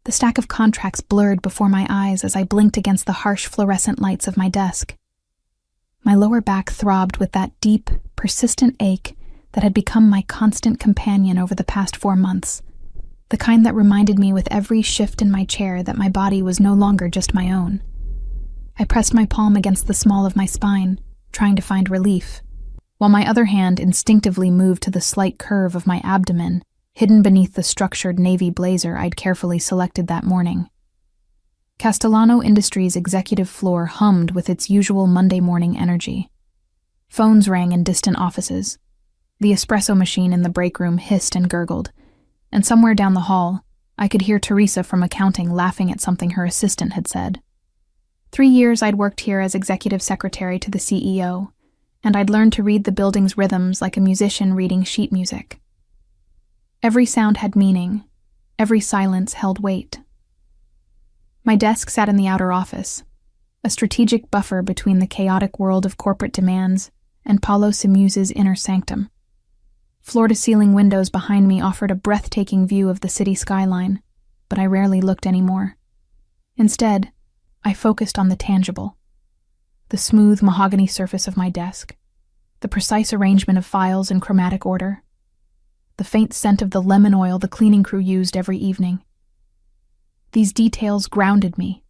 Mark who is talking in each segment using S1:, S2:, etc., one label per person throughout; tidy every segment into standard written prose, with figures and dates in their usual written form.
S1: The stack of contracts blurred before my eyes as I blinked against the harsh fluorescent lights of my desk. My lower back throbbed with that deep, persistent ache that had become my constant companion over the past 4 months, the kind that reminded me with every shift in my chair that my body was no longer just my own. I pressed my palm against the small of my spine, trying to find relief, while my other hand instinctively moved to the slight curve of my abdomen, hidden beneath the structured navy blazer I'd carefully selected that morning. Castellano Industries' executive floor hummed with its usual Monday morning energy. Phones rang in distant offices. The espresso machine in the break room hissed and gurgled, and somewhere down the hall, I could hear Teresa from accounting laughing at something her assistant had said. 3 years I'd worked here as executive secretary to the CEO, and I'd learned to read the building's rhythms like a musician reading sheet music. Every sound had meaning, every silence held weight. My desk sat in the outer office, a strategic buffer between the chaotic world of corporate demands and Paulo Simuse's inner sanctum. Floor-to-ceiling windows behind me offered a breathtaking view of the city skyline, but I rarely looked anymore. Instead, I focused on the tangible. The smooth mahogany surface of my desk, the precise arrangement of files in chromatic order, the faint scent of the lemon oil the cleaning crew used every evening. These details grounded me,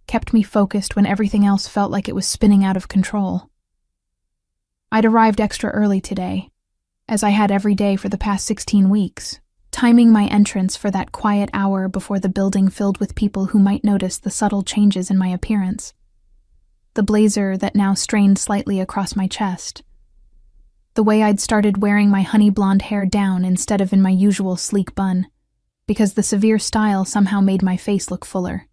S1: kept me focused when everything else felt like it was spinning out of control. I'd arrived extra early today, as I had every day for the past 16 weeks, timing my entrance for that quiet hour before the building filled with people who might notice the subtle changes in my appearance. The blazer that now strained slightly across my chest. The way I'd started wearing my honey blonde hair down instead of in my usual sleek bun, because the severe style somehow made my face look fuller.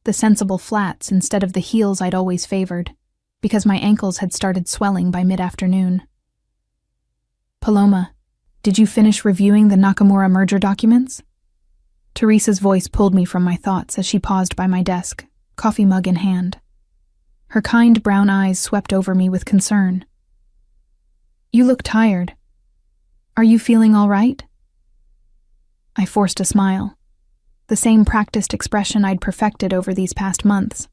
S1: The sensible flats instead of the heels I'd always favored, because my ankles had started swelling by mid-afternoon. Paloma, did you finish reviewing the Nakamura merger documents? Teresa's voice pulled me from my thoughts as she paused by my desk, coffee mug in hand. Her kind brown eyes swept over me with concern. You look tired. Are you feeling all right? I forced a smile, the same practiced expression I'd perfected over these past months.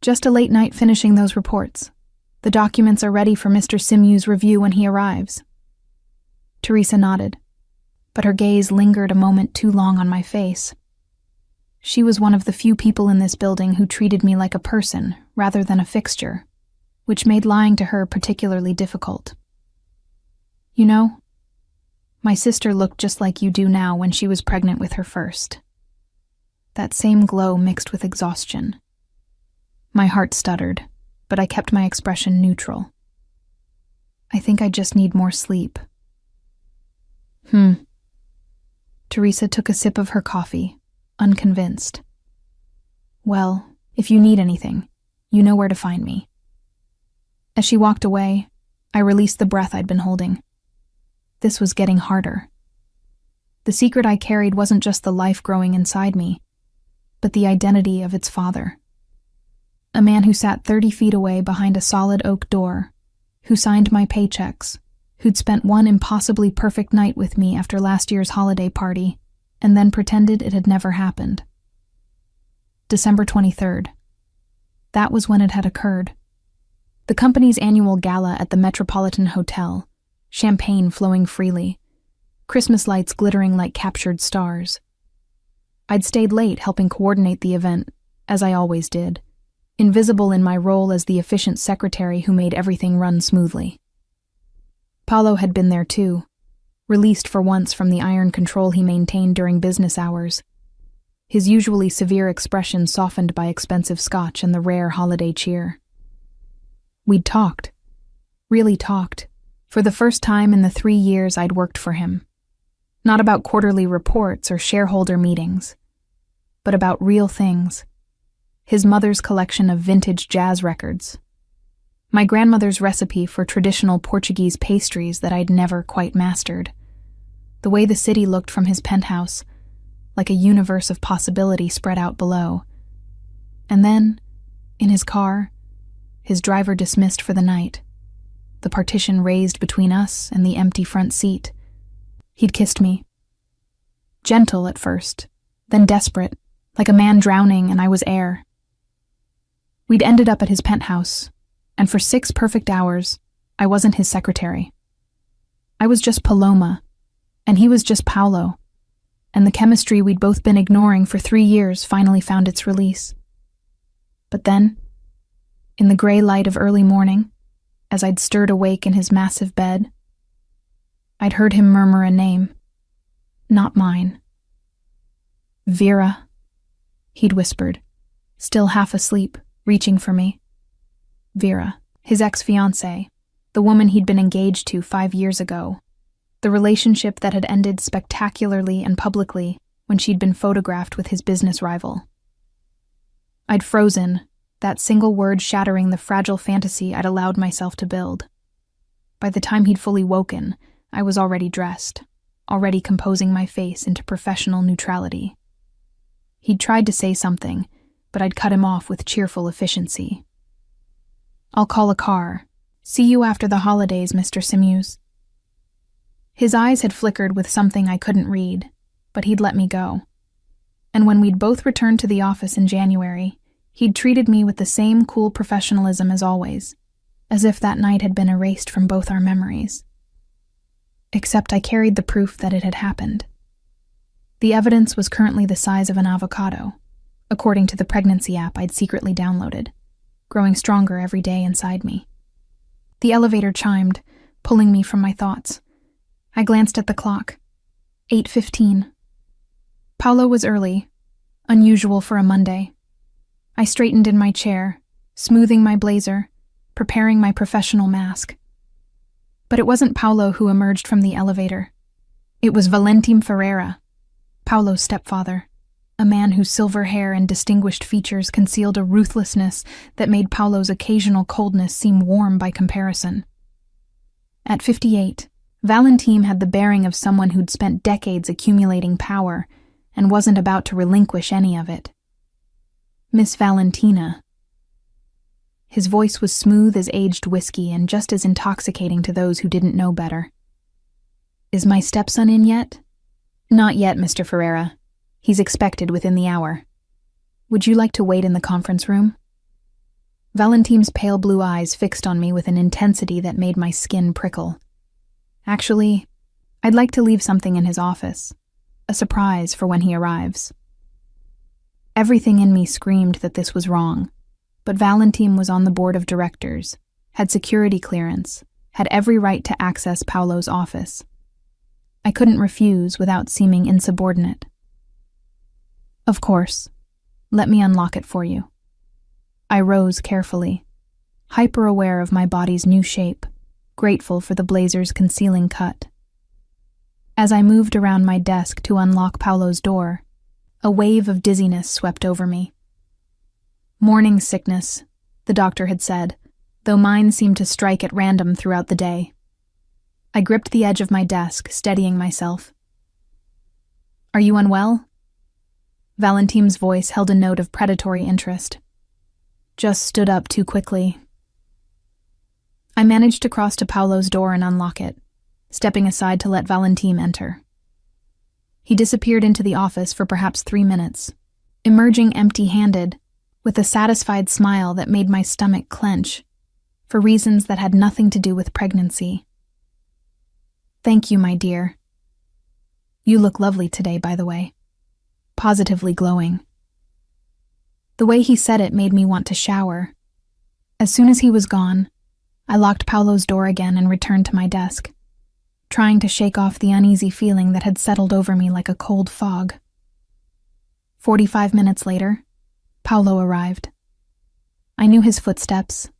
S1: Just a late night finishing those reports. The documents are ready for Mr. Simu's review when he arrives. Teresa nodded, but her gaze lingered a moment too long on my face. She was one of the few people in this building who treated me like a person rather than a fixture, which made lying to her particularly difficult. You know, my sister looked just like you do now when she was pregnant with her first. That same glow mixed with exhaustion. My heart stuttered, but I kept my expression neutral. I think I just need more sleep. Teresa took a sip of her coffee, unconvinced. Well, if you need anything, you know where to find me. As she walked away, I released the breath I'd been holding. This was getting harder. The secret I carried wasn't just the life growing inside me, but the identity of its father. A man who sat 30 feet away behind a solid oak door, who signed my paychecks, who'd spent one impossibly perfect night with me after last year's holiday party, and then pretended it had never happened. December 23rd. That was when it had occurred. The company's annual gala at the Metropolitan Hotel, champagne flowing freely, Christmas lights glittering like captured stars. I'd stayed late helping coordinate the event, as I always did, invisible in my role as the efficient secretary who made everything run smoothly. Paulo had been there too, released for once from the iron control he maintained during business hours, his usually severe expression softened by expensive scotch and the rare holiday cheer. We'd talked, really talked, for the first time in the 3 years I'd worked for him. Not about quarterly reports or shareholder meetings, but about real things. His mother's collection of vintage jazz records. My grandmother's recipe for traditional Portuguese pastries that I'd never quite mastered. The way the city looked from his penthouse, like a universe of possibility spread out below. And then, in his car, his driver dismissed for the night, the partition raised between us and the empty front seat. He'd kissed me. Gentle at first, then desperate, like a man drowning and I was air. We'd ended up at his penthouse, and for 6 perfect hours, I wasn't his secretary. I was just Paloma, and he was just Paulo, and the chemistry we'd both been ignoring for 3 years finally found its release. But then, in the gray light of early morning, as I'd stirred awake in his massive bed, I'd heard him murmur a name, not mine. "Vera," he'd whispered, still half asleep, reaching for me. Vera, his ex-fiancée, the woman he'd been engaged to 5 years ago, the relationship that had ended spectacularly and publicly when she'd been photographed with his business rival. I'd frozen, that single word shattering the fragile fantasy I'd allowed myself to build. By the time he'd fully woken, I was already dressed, already composing my face into professional neutrality. He'd tried to say something, but I'd cut him off with cheerful efficiency. "I'll call a car. See you after the holidays, Mr. Simeus." His eyes had flickered with something I couldn't read, but he'd let me go. And when we'd both returned to the office in January, he'd treated me with the same cool professionalism as always, as if that night had been erased from both our memories. Except I carried the proof that it had happened. The evidence was currently the size of an avocado, according to the pregnancy app I'd secretly downloaded, growing stronger every day inside me. The elevator chimed, pulling me from my thoughts. I glanced at the clock. 8:15. Paulo was early, unusual for a Monday. I straightened in my chair, smoothing my blazer, preparing my professional mask. But it wasn't Paulo who emerged from the elevator. It was Valentim Ferreira, Paulo's stepfather, a man whose silver hair and distinguished features concealed a ruthlessness that made Paulo's occasional coldness seem warm by comparison. At 58, Valentim had the bearing of someone who'd spent decades accumulating power and wasn't about to relinquish any of it. Miss Valentina. His voice was smooth as aged whiskey and just as intoxicating to those who didn't know better. "Is my stepson in yet?" "Not yet, Mr. Ferreira. He's expected within the hour. Would you like to wait in the conference room?" Valentim's pale blue eyes fixed on me with an intensity that made my skin prickle. "Actually, I'd like to leave something in his office. A surprise for when he arrives." Everything in me screamed that this was wrong, but Valentim was on the board of directors, had security clearance, had every right to access Paulo's office. I couldn't refuse without seeming insubordinate. "Of course. Let me unlock it for you." I rose carefully, hyper-aware of my body's new shape, grateful for the blazer's concealing cut. As I moved around my desk to unlock Paulo's door, a wave of dizziness swept over me. Morning sickness, the doctor had said, though mine seemed to strike at random throughout the day. I gripped the edge of my desk, steadying myself. "Are you unwell?" Valentim's voice held a note of predatory interest. "Just stood up too quickly." I managed to cross to Paulo's door and unlock it, stepping aside to let Valentim enter. He disappeared into the office for perhaps 3 minutes, emerging empty-handed, with a satisfied smile that made my stomach clench, for reasons that had nothing to do with pregnancy. "Thank you, my dear. You look lovely today, by the way. Positively glowing." The way he said it made me want to shower. As soon as he was gone, I locked Paulo's door again and returned to my desk, trying to shake off the uneasy feeling that had settled over me like a cold fog. 45 minutes later, Paulo arrived. I knew his footsteps,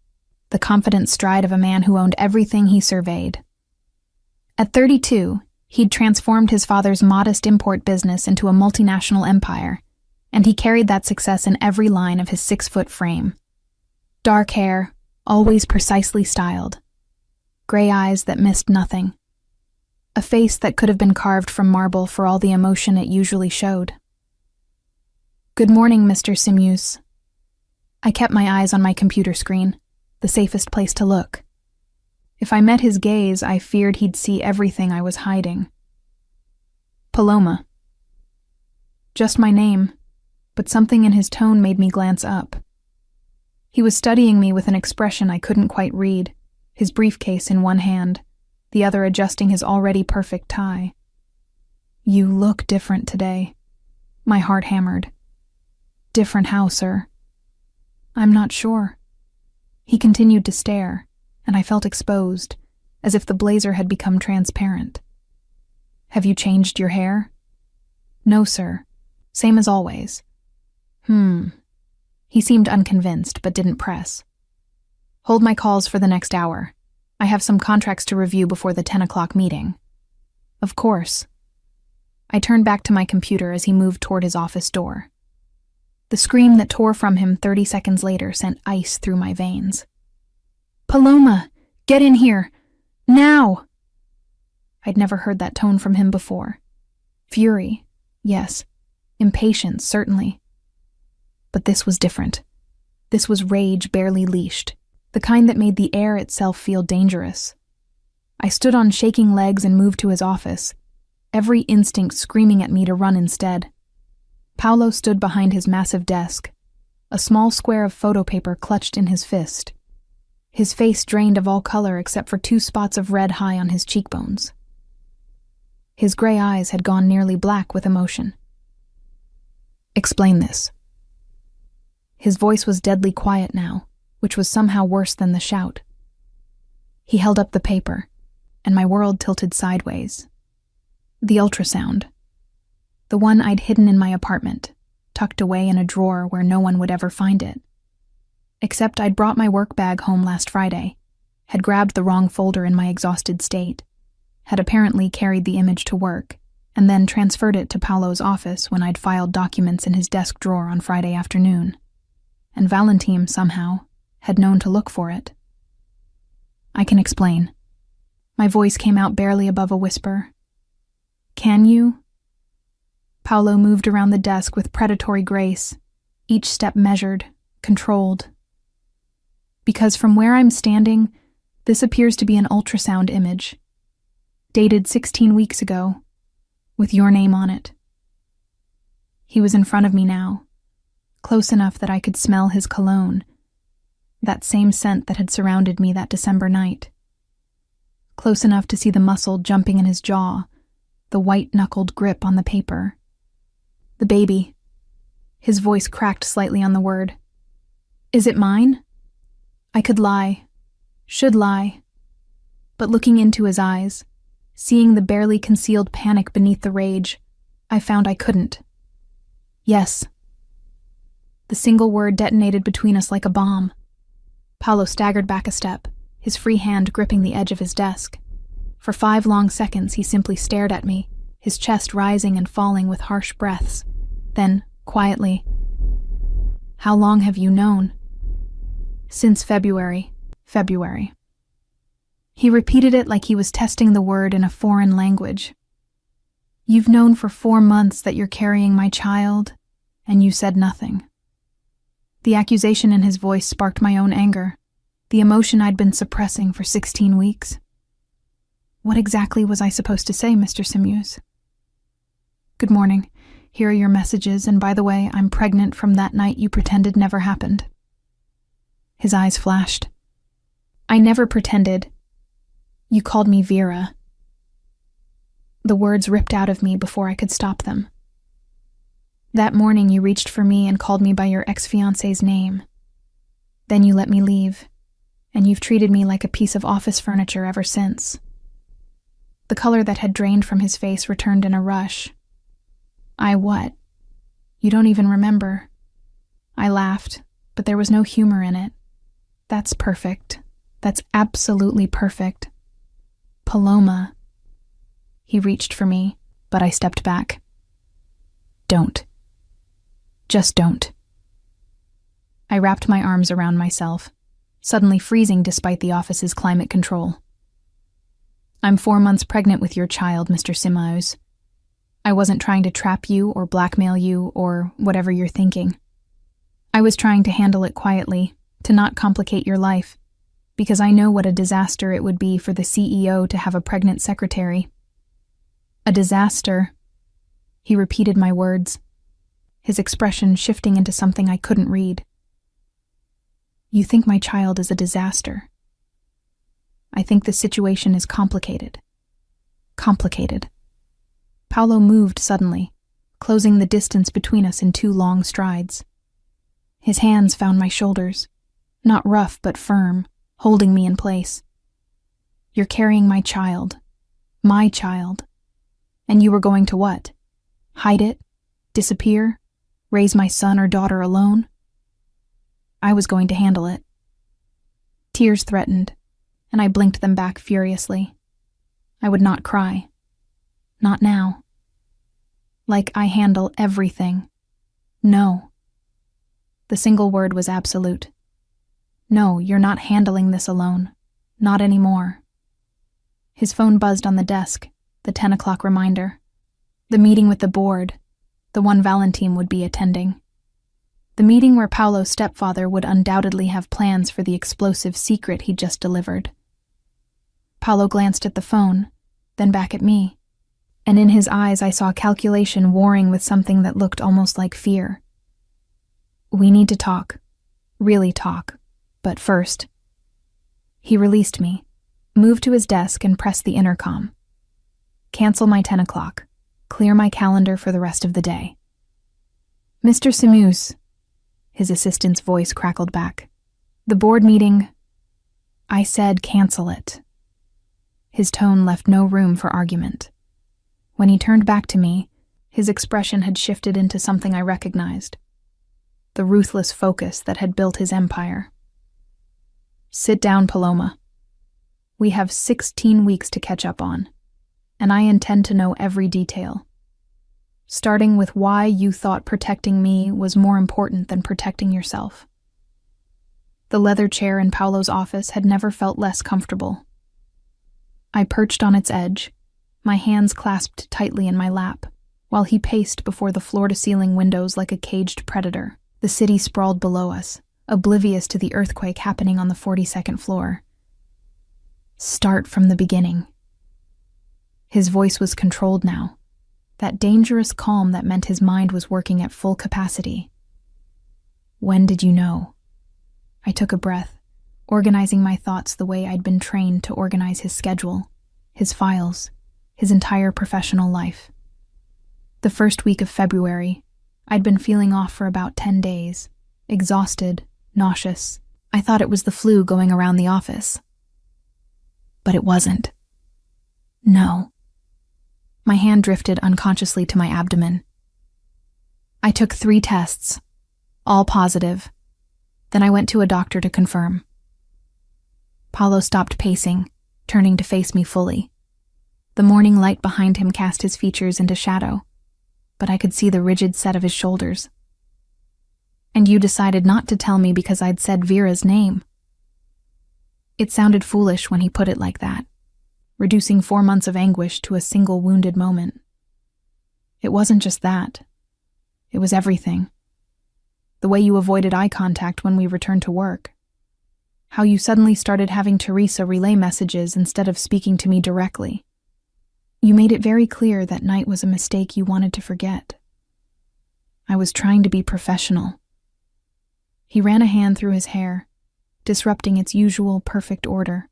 S1: the confident stride of a man who owned everything he surveyed. At 32, he'd transformed his father's modest import business into a multinational empire, and he carried that success in every line of his 6-foot frame. Dark hair, always precisely styled. Gray eyes that missed nothing. A face that could have been carved from marble for all the emotion it usually showed. "Good morning, Mr. Simeus." I kept my eyes on my computer screen, the safest place to look. If I met his gaze, I feared he'd see everything I was hiding. "Paloma." Just my name, but something in his tone made me glance up. He was studying me with an expression I couldn't quite read, his briefcase in one hand, the other adjusting his already perfect tie. "You look different today." My heart hammered. "Different how, sir?" "I'm not sure." He continued to stare, and I felt exposed, as if the blazer had become transparent. "Have you changed your hair?" "No, sir. Same as always." He seemed unconvinced, but didn't press. "Hold my calls for the next hour. I have some contracts to review before the 10 o'clock meeting." "Of course." I turned back to my computer as he moved toward his office door. The scream that tore from him 30 seconds later sent ice through my veins. "Paloma, get in here! Now!" I'd never heard that tone from him before. Fury, yes. Impatience, certainly. But this was different. This was rage barely leashed, the kind that made the air itself feel dangerous. I stood on shaking legs and moved to his office, every instinct screaming at me to run instead. Paolo stood behind his massive desk, a small square of photo paper clutched in his fist. His face drained of all color except for 2 spots of red high on his cheekbones. His gray eyes had gone nearly black with emotion. "Explain this." His voice was deadly quiet now, which was somehow worse than the shout. He held up the paper, and my world tilted sideways. The ultrasound. The one I'd hidden in my apartment, tucked away in a drawer where no one would ever find it. Except I'd brought my work bag home last Friday, had grabbed the wrong folder in my exhausted state, had apparently carried the image to work, and then transferred it to Paolo's office when I'd filed documents in his desk drawer on Friday afternoon. And Valentine, somehow, had known to look for it. "I can explain." My voice came out barely above a whisper. "Can you?" Paolo moved around the desk with predatory grace, each step measured, controlled. "Because from where I'm standing, this appears to be an ultrasound image, dated 16 weeks ago, with your name on it." He was in front of me now, close enough that I could smell his cologne, that same scent that had surrounded me that December night. Close enough to see the muscle jumping in his jaw, the white-knuckled grip on the paper. "The baby." His voice cracked slightly on the word. "Is it mine?" I could lie, should lie, but looking into his eyes, seeing the barely concealed panic beneath the rage, I found I couldn't. "Yes." The single word detonated between us like a bomb. Paolo staggered back a step, his free hand gripping the edge of his desk. For 5 long seconds he simply stared at me, his chest rising and falling with harsh breaths. Then, quietly, "How long have you known?" "Since February." He repeated it like he was testing the word in a foreign language. "You've known for 4 months that you're carrying my child, and you said nothing." The accusation in his voice sparked my own anger, the emotion I'd been suppressing for 16 weeks. What exactly was I supposed to say, Mr. Simuse? "Good morning. Here are your messages, and by the way, I'm pregnant from that night you pretended never happened." His eyes flashed. "I never pretended. You called me Vera." The words ripped out of me before I could stop them. "That morning you reached for me and called me by your ex-fiancé's name. Then you let me leave, and you've treated me like a piece of office furniture ever since." The color that had drained from his face returned in a rush. "I what? You don't even remember." I laughed, but there was no humor in it. "That's perfect. That's absolutely perfect. Paloma." He reached for me, but I stepped back. "Don't. Just don't." I wrapped my arms around myself, suddenly freezing despite the office's climate control. "I'm 4 months pregnant with your child, Mr. Simuse. I wasn't trying to trap you or blackmail you or whatever you're thinking. I was trying to handle it quietly, to not complicate your life, because I know what a disaster it would be for the CEO to have a pregnant secretary." "A disaster." He repeated my words, his expression shifting into something I couldn't read. You think my child is a disaster. I think the situation is complicated. Complicated. Paolo moved suddenly, closing the distance between us in 2 long strides. His hands found my shoulders, not rough but firm, holding me in place. You're carrying my child. My child. And you were going to what? Hide it? Disappear? Raise my son or daughter alone? I was going to handle it. Tears threatened, and I blinked them back furiously. I would not cry. Not now. Like I handle everything. No. The single word was absolute. No, you're not handling this alone. Not anymore. His phone buzzed on the desk, the 10 o'clock reminder. The meeting with the board, the one Valentine would be attending. The meeting where Paolo's stepfather would undoubtedly have plans for the explosive secret he'd just delivered. Paolo glanced at the phone, then back at me, and in his eyes I saw calculation warring with something that looked almost like fear. We need to talk. Really talk. But first. He released me, moved to his desk and pressed the intercom. Cancel my 10 o'clock. Clear my calendar for the rest of the day. Mr. Simuse, his assistant's voice crackled back. The board meeting. I said cancel it. His tone left no room for argument. When he turned back to me, his expression had shifted into something I recognized. The ruthless focus that had built his empire. Sit down, Paloma. We have 16 weeks to catch up on, and I intend to know every detail. Starting with why you thought protecting me was more important than protecting yourself. The leather chair in Paolo's office had never felt less comfortable. I perched on its edge, my hands clasped tightly in my lap, while he paced before the floor-to-ceiling windows like a caged predator. The city sprawled below us, oblivious to the earthquake happening on the 42nd floor. Start from the beginning. His voice was controlled now, that dangerous calm that meant his mind was working at full capacity. When did you know? I took a breath, organizing my thoughts the way I'd been trained to organize his schedule, his files, his entire professional life. The first week of February, I'd been feeling off for about 10 days, exhausted, nauseous. I thought it was the flu going around the office. But it wasn't. No. My hand drifted unconsciously to my abdomen. I took 3 tests, all positive. Then I went to a doctor to confirm. Paolo stopped pacing, turning to face me fully. The morning light behind him cast his features into shadow, but I could see the rigid set of his shoulders. And you decided not to tell me because I'd said Vera's name. It sounded foolish when he put it like that, reducing 4 months of anguish to a single wounded moment. It wasn't just that. It was everything. The way you avoided eye contact when we returned to work. How you suddenly started having Teresa relay messages instead of speaking to me directly. You made it very clear that night was a mistake you wanted to forget. I was trying to be professional. He ran a hand through his hair, disrupting its usual perfect order.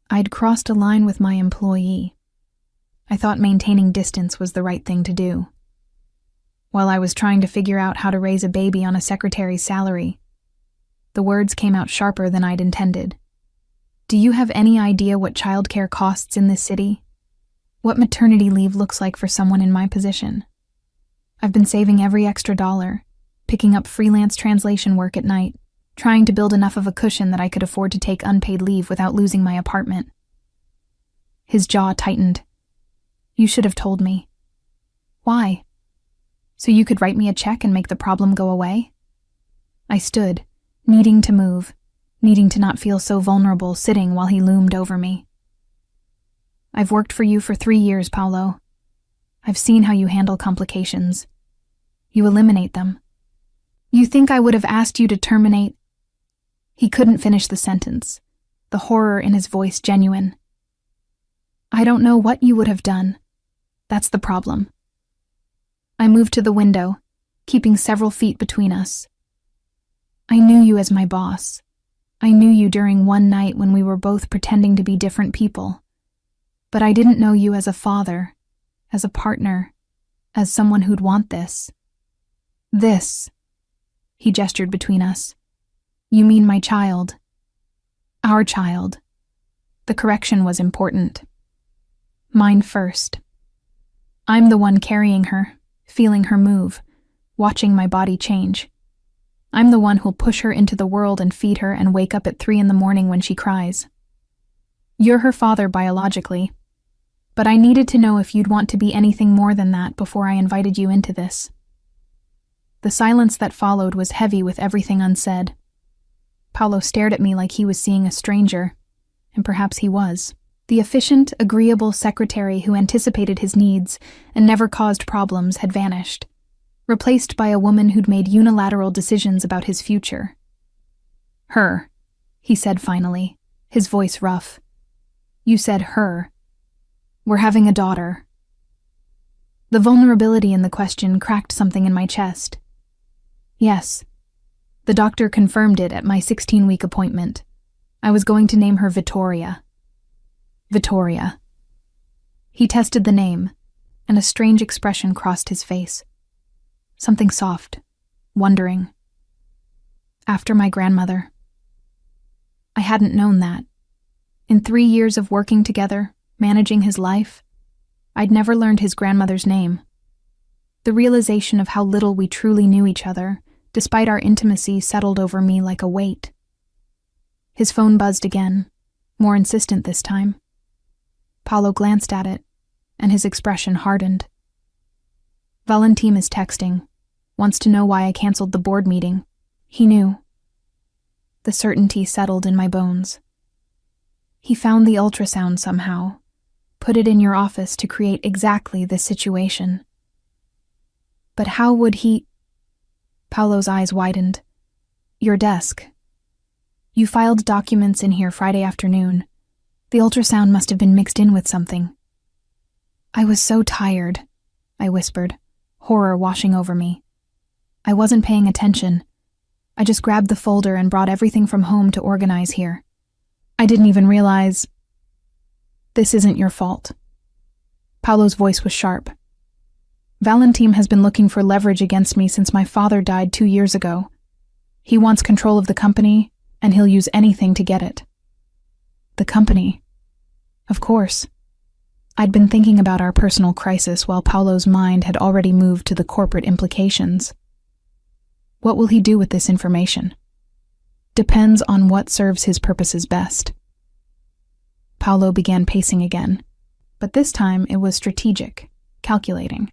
S1: I'd crossed a line with my employee. I thought maintaining distance was the right thing to do. While I was trying to figure out how to raise a baby on a secretary's salary, the words came out sharper than I'd intended. Do you have any idea what childcare costs in this city? What maternity leave looks like for someone in my position? I've been saving every extra dollar, picking up freelance translation work at night, trying to build enough of a cushion that I could afford to take unpaid leave without losing my apartment. His jaw tightened. You should have told me. Why? So you could write me a check and make the problem go away? I stood, needing to move, needing to not feel so vulnerable sitting while he loomed over me. I've worked for you for 3 years, Paolo. I've seen how you handle complications. You eliminate them. You think I would have asked you to terminate? He couldn't finish the sentence, the horror in his voice genuine. I don't know what you would have done. That's the problem. I moved to the window, keeping several feet between us. I knew you as my boss. I knew you during one night when we were both pretending to be different people. But I didn't know you as a father, as a partner, as someone who'd want this. This. He gestured between us. You mean my child. Our child. The correction was important. Mine first. I'm the one carrying her, feeling her move, watching my body change. I'm the one who'll push her into the world and feed her and wake up at 3 a.m. when she cries. You're her father biologically, but I needed to know if you'd want to be anything more than that before I invited you into this. The silence that followed was heavy with everything unsaid. Paolo stared at me like he was seeing a stranger, and perhaps he was. The efficient, agreeable secretary who anticipated his needs and never caused problems had vanished, replaced by a woman who'd made unilateral decisions about his future. Her, he said finally, his voice rough. You said her. We're having a daughter. The vulnerability in the question cracked something in my chest. Yes. The doctor confirmed it at my 16-week appointment. I was going to name her Vittoria. Vittoria. He tested the name, and a strange expression crossed his face. Something soft, wondering. After my grandmother. I hadn't known that. In 3 years of working together, managing his life, I'd never learned his grandmother's name. The realization of how little we truly knew each other, despite our intimacy, settled over me like a weight. His phone buzzed again, more insistent this time. Paolo glanced at it, and his expression hardened. Valentim is texting, wants to know why I canceled the board meeting. He knew. The certainty settled in my bones. He found the ultrasound somehow, put it in your office to create exactly this situation. But how would he... Paolo's eyes widened. Your desk. You filed documents in here Friday afternoon. The ultrasound must have been mixed in with something. I was so tired, I whispered, horror washing over me. I wasn't paying attention. I just grabbed the folder and brought everything from home to organize here. I didn't even realize... This isn't your fault. Paolo's voice was sharp. Valentim has been looking for leverage against me since my father died 2 years ago. He wants control of the company, and he'll use anything to get it. The company? Of course. I'd been thinking about our personal crisis while Paolo's mind had already moved to the corporate implications. What will he do with this information? Depends on what serves his purposes best. Paolo began pacing again, but this time it was strategic, calculating.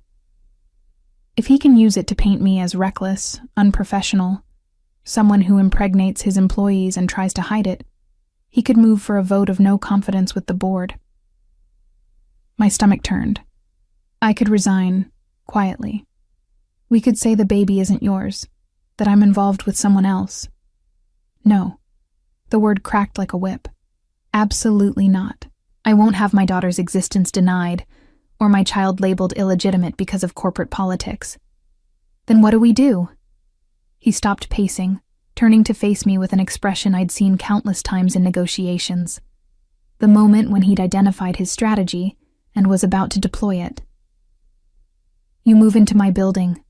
S1: If he can use it to paint me as reckless, unprofessional, someone who impregnates his employees and tries to hide it, he could move for a vote of no confidence with the board. My stomach turned. I could resign, quietly. We could say the baby isn't yours, that I'm involved with someone else. No. The word cracked like a whip. Absolutely not. I won't have my daughter's existence denied, or my child labeled illegitimate because of corporate politics. Then what do we do? He stopped pacing, turning to face me with an expression I'd seen countless times in negotiations. The moment when he'd identified his strategy and was about to deploy it. You move into my building.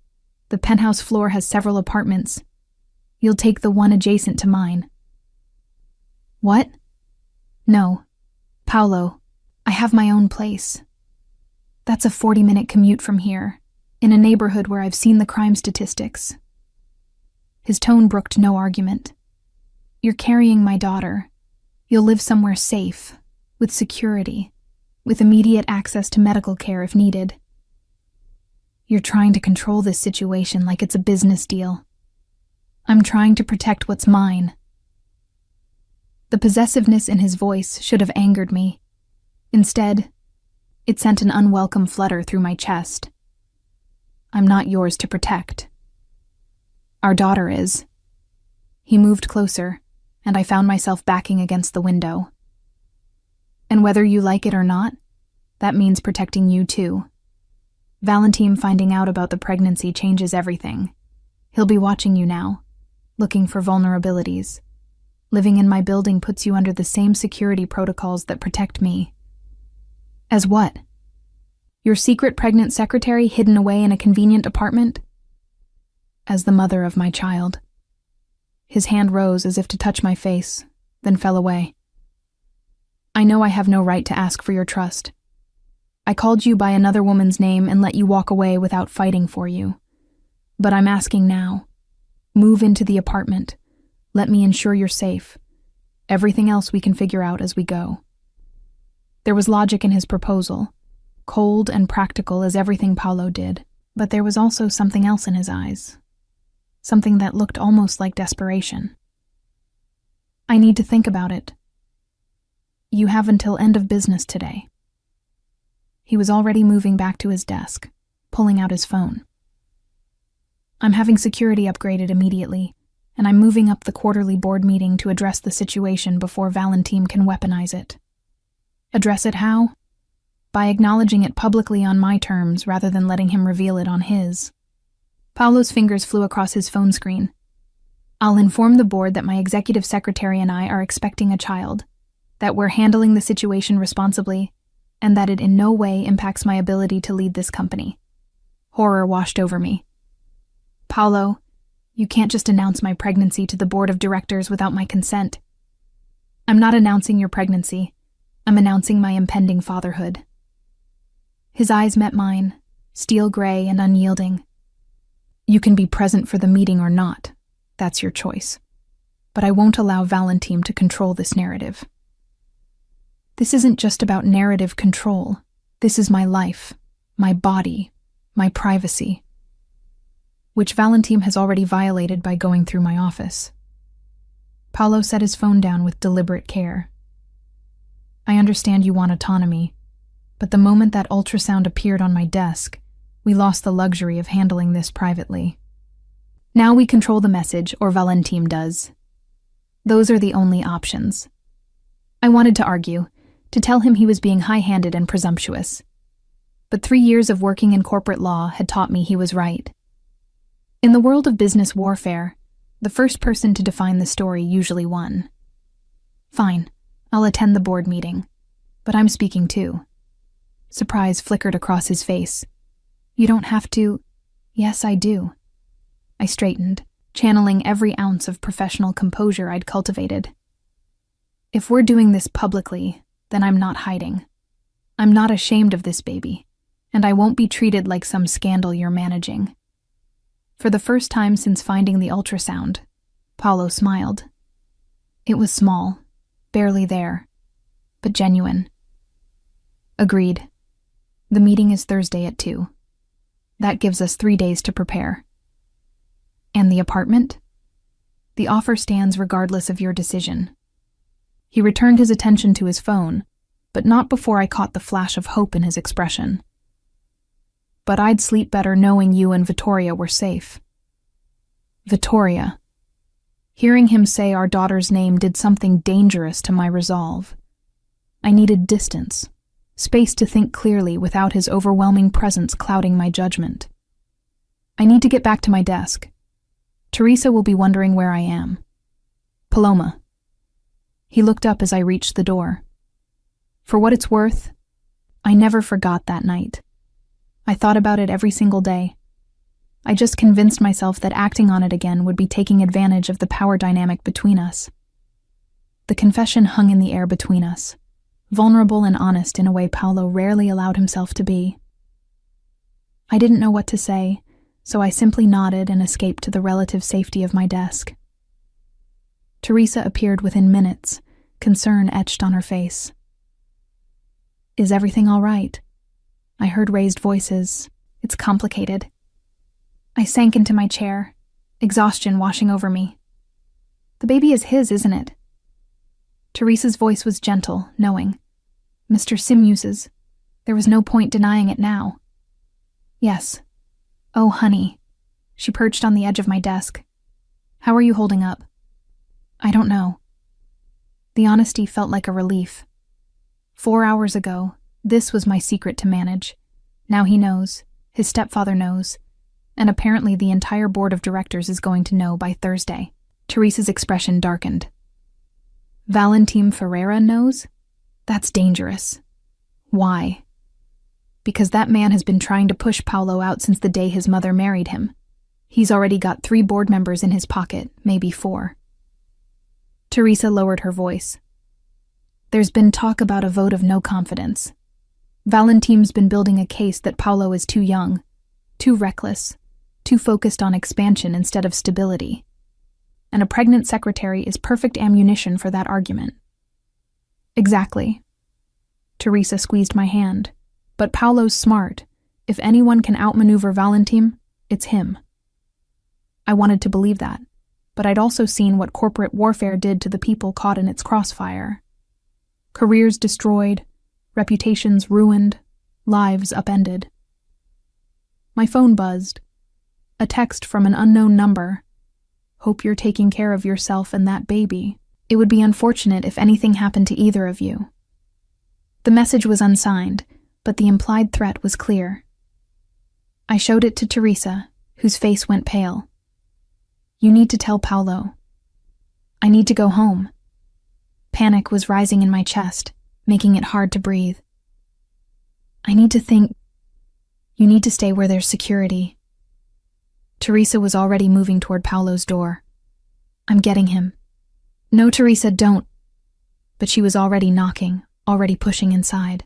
S1: The penthouse floor has several apartments. You'll take the one adjacent to mine. What? No. Paolo, I have my own place. That's a 40-minute commute from here, in a neighborhood where I've seen the crime statistics. His tone brooked no argument. You're carrying my daughter. You'll live somewhere safe, with security, with immediate access to medical care if needed. You're trying to control this situation like it's a business deal. I'm trying to protect what's mine. The possessiveness in his voice should have angered me. Instead, it sent an unwelcome flutter through my chest. I'm not yours to protect. Our daughter is. He moved closer, and I found myself backing against the window. And whether you like it or not, that means protecting you too. Valentin finding out about the pregnancy changes everything. He'll be watching you now, looking for vulnerabilities. Living in my building puts you under the same security protocols that protect me. As what? Your secret pregnant secretary hidden away in a convenient apartment? As the mother of my child. His hand rose as if to touch my face, then fell away. I know I have no right to ask for your trust. I called you by another woman's name and let you walk away without fighting for you. But I'm asking now. Move into the apartment. Let me ensure you're safe. Everything else we can figure out as we go. There was logic in his proposal, cold and practical as everything Paolo did, but there was also something else in his eyes. Something that looked almost like desperation. I need to think about it. You have until end of business today. He was already moving back to his desk, pulling out his phone. I'm having security upgraded immediately, and I'm moving up the quarterly board meeting to address the situation before Valentin can weaponize it. Address it how? By acknowledging it publicly on my terms rather than letting him reveal it on his. Paolo's fingers flew across his phone screen. I'll inform the board that my executive secretary and I are expecting a child, that we're handling the situation responsibly, and that it in no way impacts my ability to lead this company. Horror washed over me. Paolo, you can't just announce my pregnancy to the board of directors without my consent. I'm not announcing your pregnancy. I'm announcing my impending fatherhood. His eyes met mine, steel gray and unyielding. You can be present for the meeting or not. That's your choice. But I won't allow Valentin to control this narrative. This isn't just about narrative control. This is my life, my body, my privacy, which Valentin has already violated by going through my office. Paolo set his phone down with deliberate care. I understand you want autonomy, but the moment that ultrasound appeared on my desk, we lost the luxury of handling this privately. Now we control the message, or Valentin does. Those are the only options. I wanted to argue, to tell him he was being high-handed and presumptuous. But 3 years of working in corporate law had taught me he was right. In the world of business warfare, the first person to define the story usually won. Fine, I'll attend the board meeting, but I'm speaking too. Surprise flickered across his face. You don't have to. Yes, I do. I straightened, channeling every ounce of professional composure I'd cultivated. If we're doing this publicly, then I'm not hiding. I'm not ashamed of this baby, and I won't be treated like some scandal you're managing. For the first time since finding the ultrasound, Paolo smiled. It was small, barely there, but genuine. Agreed. The meeting is Thursday at 2. That gives us 3 days to prepare. And the apartment? The offer stands regardless of your decision. He returned his attention to his phone, but not before I caught the flash of hope in his expression. But I'd sleep better knowing you and Vittoria were safe. Vittoria. Hearing him say our daughter's name did something dangerous to my resolve. I needed distance, space to think clearly without his overwhelming presence clouding my judgment. I need to get back to my desk. Teresa will be wondering where I am. Paloma. He looked up as I reached the door. For what it's worth, I never forgot that night. I thought about it every single day. I just convinced myself that acting on it again would be taking advantage of the power dynamic between us. The confession hung in the air between us, vulnerable and honest in a way Paolo rarely allowed himself to be. I didn't know what to say, so I simply nodded and escaped to the relative safety of my desk. Teresa appeared within minutes, concern etched on her face. Is everything all right? I heard raised voices. It's complicated. I sank into my chair, exhaustion washing over me. The baby is his, isn't it? Teresa's voice was gentle, knowing. Mr. Simus's. There was no point denying it now. Yes. Oh, honey. She perched on the edge of my desk. How are you holding up? I don't know. The honesty felt like a relief. 4 hours ago, this was my secret to manage. Now he knows. His stepfather knows, and apparently the entire board of directors is going to know by Thursday. Teresa's expression darkened. Valentim Ferreira knows? That's dangerous. Why? Because that man has been trying to push Paulo out since the day his mother married him. He's already got 3 board members in his pocket, maybe 4. Teresa lowered her voice. There's been talk about a vote of no confidence. Valentim's been building a case that Paulo is too young, too reckless, too focused on expansion instead of stability. And a pregnant secretary is perfect ammunition for that argument. Exactly. Teresa squeezed my hand. But Paulo's smart. If anyone can outmaneuver Valentim, it's him. I wanted to believe that, but I'd also seen what corporate warfare did to the people caught in its crossfire. Careers destroyed, reputations ruined, lives upended. My phone buzzed. A text from an unknown number. Hope you're taking care of yourself and that baby. It would be unfortunate if anything happened to either of you. The message was unsigned, but the implied threat was clear. I showed it to Teresa, whose face went pale. You need to tell Paulo. I need to go home. Panic was rising in my chest, making it hard to breathe. I need to think. You need to stay where there's security. Teresa was already moving toward Paulo's door. I'm getting him. No, Teresa, don't. But she was already knocking, already pushing inside.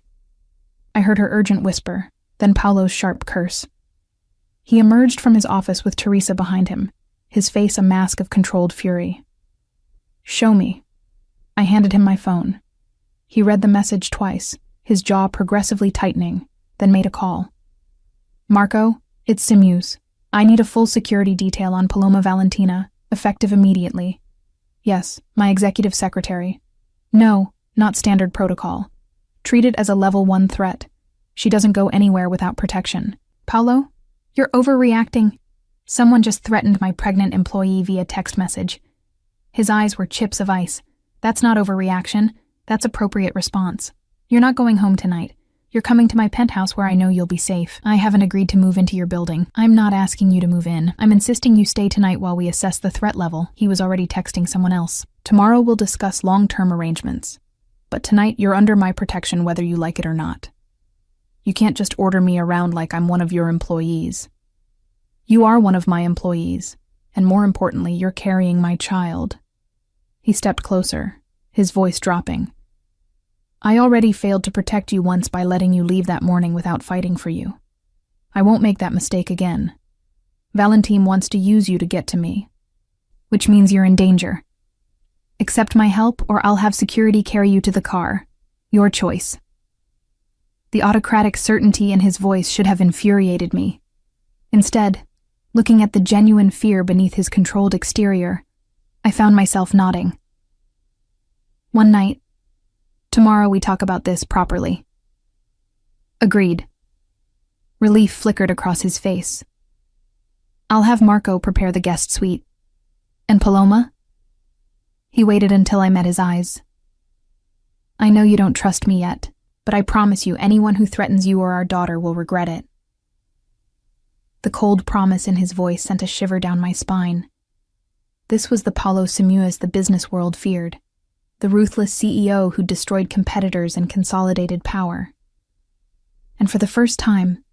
S1: I heard her urgent whisper, then Paulo's sharp curse. He emerged from his office with Teresa behind him, his face a mask of controlled fury. Show me. I handed him my phone. He read the message twice, his jaw progressively tightening, then made a call. Marco, it's Simuse. I need a full security detail on Paloma Valentina, effective immediately. Yes, my executive secretary. No, not standard protocol. Treat it as a level 1 threat. She doesn't go anywhere without protection. Paulo, you're overreacting. Someone just threatened my pregnant employee via text message. His eyes were chips of ice. That's not overreaction. That's appropriate response. You're not going home tonight. You're coming to my penthouse where I know you'll be safe. I haven't agreed to move into your building. I'm not asking you to move in. I'm insisting you stay tonight while we assess the threat level. He was already texting someone else. Tomorrow we'll discuss long-term arrangements. But tonight you're under my protection whether you like it or not. You can't just order me around like I'm one of your employees. You are one of my employees, and more importantly, you're carrying my child. He stepped closer, his voice dropping. I already failed to protect you once by letting you leave that morning without fighting for you. I won't make that mistake again. Valentim wants to use you to get to me, which means you're in danger. Accept my help or I'll have security carry you to the car. Your choice. The autocratic certainty in his voice should have infuriated me. Instead, looking at the genuine fear beneath his controlled exterior, I found myself nodding. One night. Tomorrow we talk about this properly. Agreed. Relief flickered across his face. I'll have Marco prepare the guest suite. And Paloma? He waited until I met his eyes. I know you don't trust me yet, but I promise you anyone who threatens you or our daughter will regret it. The cold promise in his voice sent a shiver down my spine. This was the Paulo Simuas the business world feared, the ruthless CEO who destroyed competitors and consolidated power. And for the first time,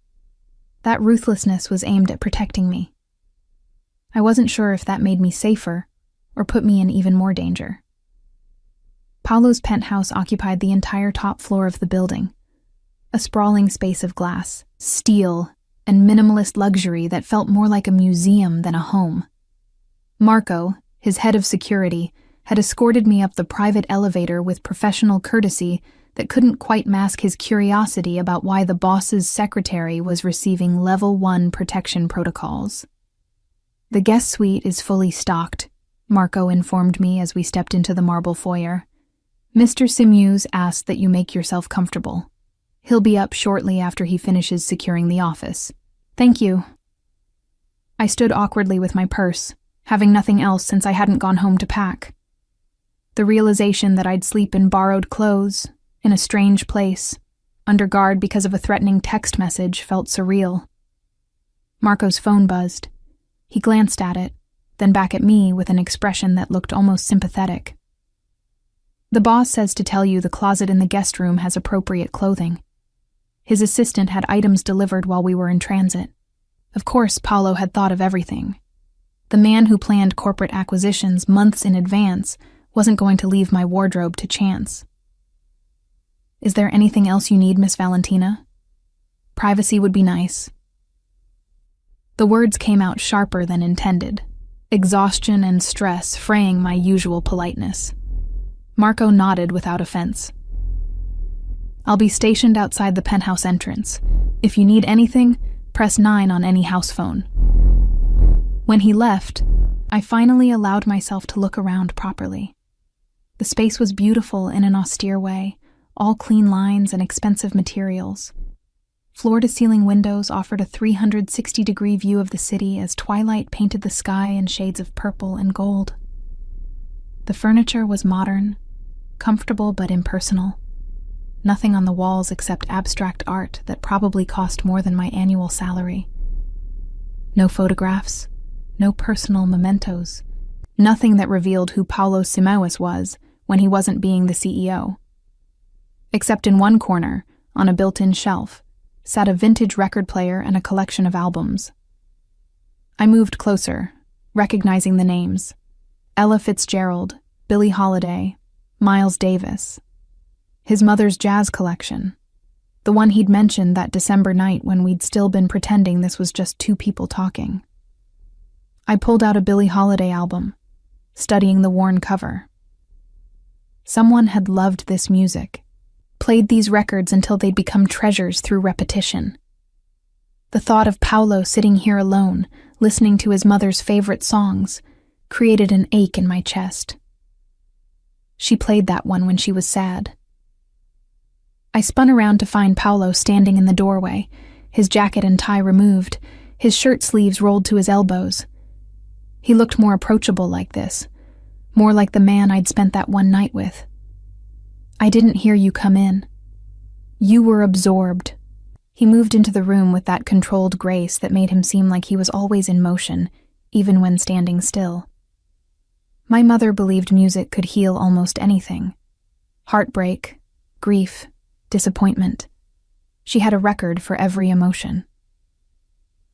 S1: that ruthlessness was aimed at protecting me. I wasn't sure if that made me safer or put me in even more danger. Paulo's penthouse occupied the entire top floor of the building, a sprawling space of glass, steel, and minimalist luxury that felt more like a museum than a home. Marco, his head of security, had escorted me up the private elevator with professional courtesy that couldn't quite mask his curiosity about why the boss's secretary was receiving level 1 protection protocols. The guest suite is fully stocked, Marco informed me as we stepped into the marble foyer. Mr. Simuse asked that you make yourself comfortable. He'll be up shortly after he finishes securing the office. Thank you. I stood awkwardly with my purse, having nothing else since I hadn't gone home to pack. The realization that I'd sleep in borrowed clothes, in a strange place, under guard because of a threatening text message, felt surreal. Marco's phone buzzed. He glanced at it, then back at me with an expression that looked almost sympathetic. The boss says to tell you the closet in the guest room has appropriate clothing. His assistant had items delivered while we were in transit. Of course, Paolo had thought of everything. The man who planned corporate acquisitions months in advance wasn't going to leave my wardrobe to chance. Is there anything else you need, Miss Valentina? Privacy would be nice. The words came out sharper than intended, exhaustion and stress fraying my usual politeness. Marco nodded without offense. I'll be stationed outside the penthouse entrance. If you need anything, press 9 on any house phone. When he left, I finally allowed myself to look around properly. The space was beautiful in an austere way, all clean lines and expensive materials. Floor-to-ceiling windows offered a 360-degree view of the city as twilight painted the sky in shades of purple and gold. The furniture was modern, comfortable but impersonal. Nothing on the walls except abstract art that probably cost more than my annual salary. No photographs, no personal mementos, nothing that revealed who Paolo Simoes was when he wasn't being the CEO. Except in one corner, on a built-in shelf, sat a vintage record player and a collection of albums. I moved closer, recognizing the names: Ella Fitzgerald, Billie Holiday, Miles Davis. His mother's jazz collection, the one he'd mentioned that December night when we'd still been pretending this was just two people talking. I pulled out a Billie Holiday album, studying the worn cover. Someone had loved this music, played these records until they'd become treasures through repetition. The thought of Paolo sitting here alone, listening to his mother's favorite songs, created an ache in my chest. She played that one when she was sad. I spun around to find Paolo standing in the doorway, his jacket and tie removed, his shirt sleeves rolled to his elbows. He looked more approachable like this, more like the man I'd spent that one night with. I didn't hear you come in. You were absorbed. He moved into the room with that controlled grace that made him seem like he was always in motion, even when standing still. My mother believed music could heal almost anything. Heartbreak, grief, disappointment. She had a record for every emotion.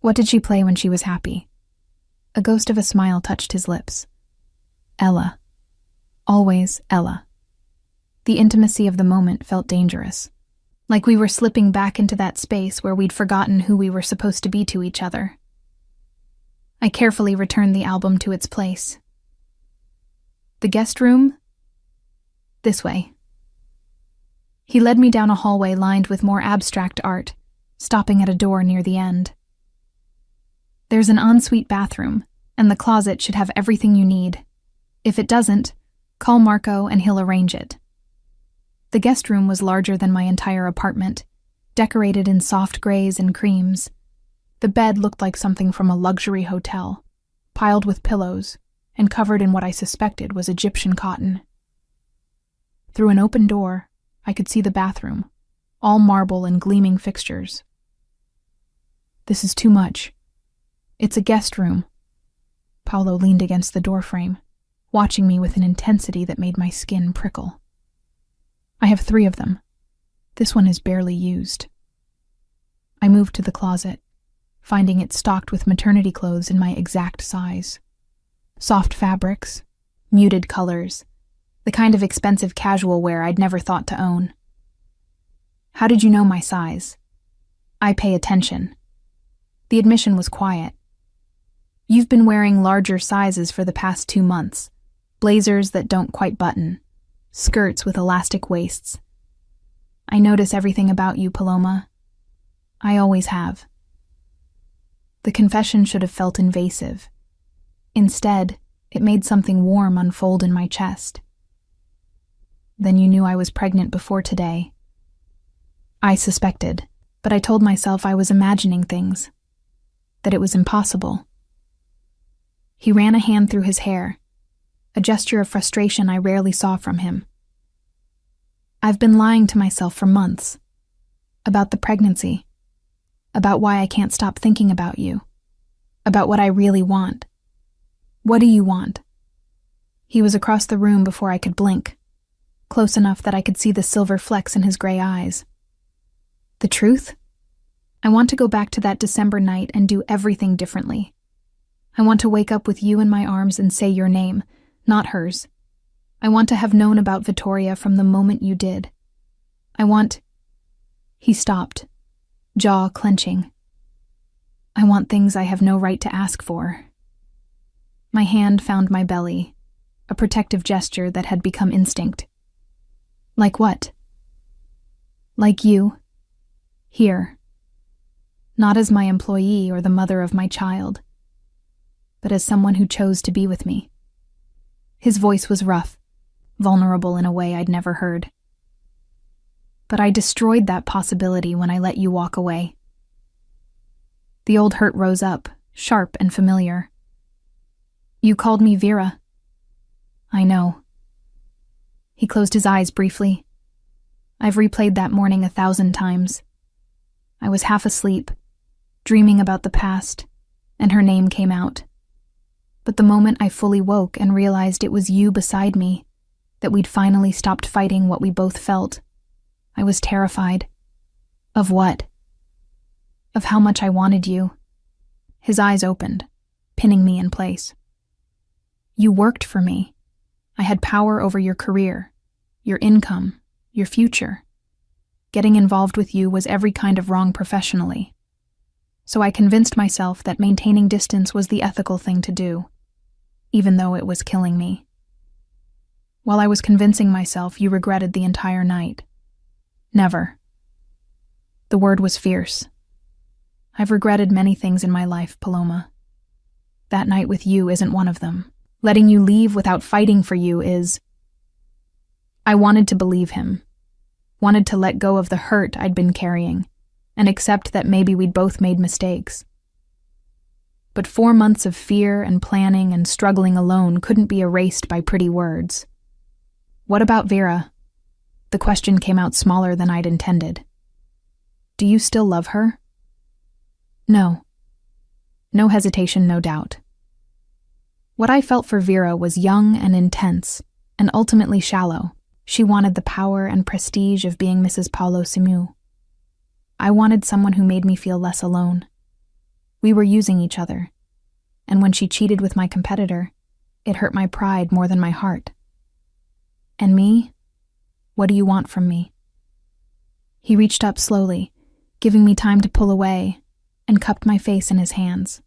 S1: What did she play when she was happy? A ghost of a smile touched his lips. Ella. Always Ella. The intimacy of the moment felt dangerous, like we were slipping back into that space where we'd forgotten who we were supposed to be to each other. I carefully returned the album to its place. The guest room? This way. He led me down a hallway lined with more abstract art, stopping at a door near the end. There's an ensuite bathroom, and the closet should have everything you need. If it doesn't, call Marco and he'll arrange it. The guest room was larger than my entire apartment, decorated in soft grays and creams. The bed looked like something from a luxury hotel, piled with pillows, and covered in what I suspected was Egyptian cotton. Through an open door, I could see the bathroom, all marble and gleaming fixtures. This is too much. It's a guest room. Paolo leaned against the doorframe, watching me with an intensity that made my skin prickle. I have 3 of them. This one is barely used. I moved to the closet, finding it stocked with maternity clothes in my exact size. Soft fabrics, muted colors, the kind of expensive casual wear I'd never thought to own. How did you know my size? I pay attention. The admission was quiet. You've been wearing larger sizes for the past 2 months. Blazers that don't quite button. Skirts with elastic waists. I notice everything about you, Paloma. I always have. The confession should have felt invasive. Instead, it made something warm unfold in my chest. Then you knew I was pregnant before today. I suspected, but I told myself I was imagining things, that it was impossible. He ran a hand through his hair, a gesture of frustration I rarely saw from him. I've been lying to myself for months, about the pregnancy, about why I can't stop thinking about you. about what I really want. What do you want? He was across the room before I could blink, close enough that I could see the silver flecks in his gray eyes. The truth? I want to go back to that December night and do everything differently. I want to wake up with you in my arms and say your name, not hers. I want to have known about Vittoria from the moment you did. I want... He stopped, jaw clenching. I want things I have no right to ask for. My hand found my belly, a protective gesture that had become instinct. Like what? Like you. Here. Not as my employee or the mother of my child, but as someone who chose to be with me. His voice was rough, vulnerable in a way I'd never heard. But I destroyed that possibility when I let you walk away. The old hurt rose up, sharp and familiar. You called me Vera. I know. He closed his eyes briefly. I've replayed that morning 1,000 times. I was half asleep, dreaming about the past, and her name came out. But the moment I fully woke and realized it was you beside me, that we'd finally stopped fighting what we both felt, I was terrified. Of what? Of how much I wanted you. His eyes opened, pinning me in place. You worked for me. I had power over your career, your income, your future. Getting involved with you was every kind of wrong professionally. So I convinced myself that maintaining distance was the ethical thing to do, even though it was killing me. While I was convincing myself, you regretted the entire night. Never. The word was fierce. I've regretted many things in my life, Paloma. That night with you isn't one of them. Letting you leave without fighting for you is... I wanted to believe him. Wanted to let go of the hurt I'd been carrying and accept that maybe we'd both made mistakes. But 4 months of fear and planning and struggling alone couldn't be erased by pretty words. What about Vera? The question came out smaller than I'd intended. Do you still love her? No. No hesitation, no doubt. What I felt for Vera was young and intense, and ultimately shallow. She wanted the power and prestige of being Mrs. Paolo Simu. I wanted someone who made me feel less alone. We were using each other, and when she cheated with my competitor, it hurt my pride more than my heart. And me? What do you want from me? He reached up slowly, giving me time to pull away, and cupped my face in his hands.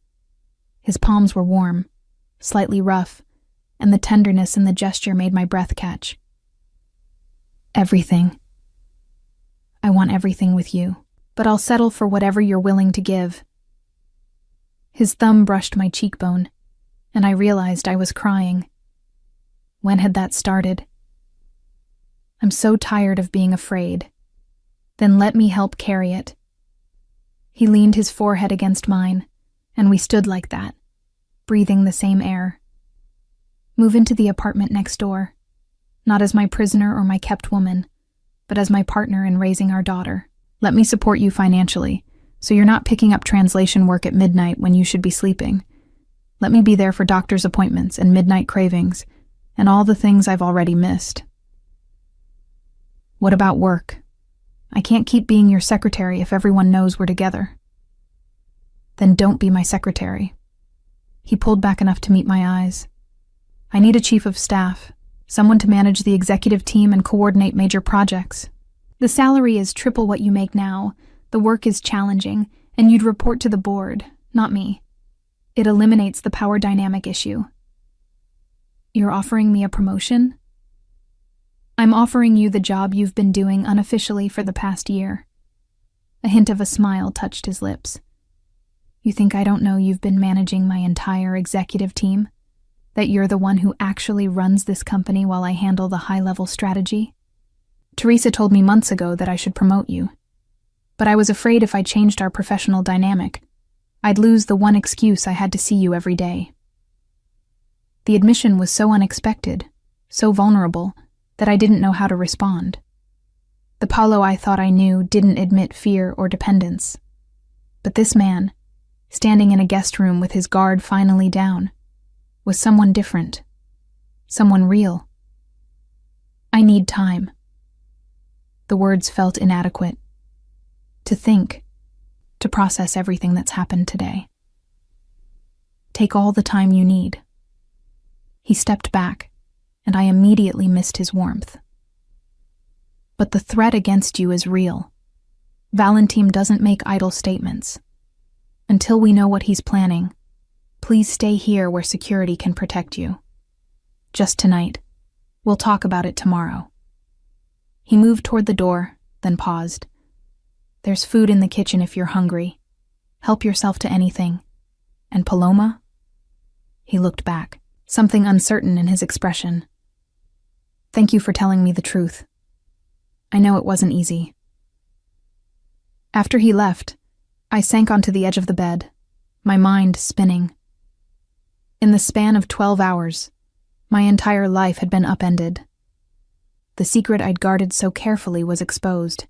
S1: His palms were warm, slightly rough, and the tenderness in the gesture made my breath catch. Everything. I want everything with you, but I'll settle for whatever you're willing to give. His thumb brushed my cheekbone, and I realized I was crying. When had that started? I'm so tired of being afraid. Then let me help carry it. He leaned his forehead against mine, and we stood like that, breathing the same air. Move into the apartment next door, not as my prisoner or my kept woman, but as my partner in raising our daughter. Let me support you financially, so you're not picking up translation work at midnight when you should be sleeping. Let me be there for doctor's appointments and midnight cravings, and all the things I've already missed. What about work? I can't keep being your secretary if everyone knows we're together. Then don't be my secretary. He pulled back enough to meet my eyes. I need a chief of staff, someone to manage the executive team and coordinate major projects. The salary is triple what you make now, the work is challenging, and you'd report to the board, not me. It eliminates the power dynamic issue. You're offering me a promotion? I'm offering you the job you've been doing unofficially for the past year. A hint of a smile touched his lips. You think I don't know you've been managing my entire executive team? That you're the one who actually runs this company while I handle the high-level strategy? Teresa told me months ago that I should promote you. But I was afraid if I changed our professional dynamic, I'd lose the one excuse I had to see you every day. The admission was so unexpected, so vulnerable, that I didn't know how to respond. The Paolo I thought I knew didn't admit fear or dependence. But this man, standing in a guest room with his guard finally down, was someone different, someone real. I need time. The words felt inadequate. To think, to process everything that's happened today. Take all the time you need. He stepped back, and I immediately missed his warmth. But the threat against you is real. Valentin doesn't make idle statements. Until we know what he's planning, please stay here where security can protect you. Just tonight. We'll talk about it tomorrow. He moved toward the door, then paused. There's food in the kitchen if you're hungry. Help yourself to anything. And Paloma? He looked back, something uncertain in his expression. Thank you for telling me the truth. I know it wasn't easy. After he left, I sank onto the edge of the bed, my mind spinning. In the span of 12 hours, my entire life had been upended. The secret I'd guarded so carefully was exposed.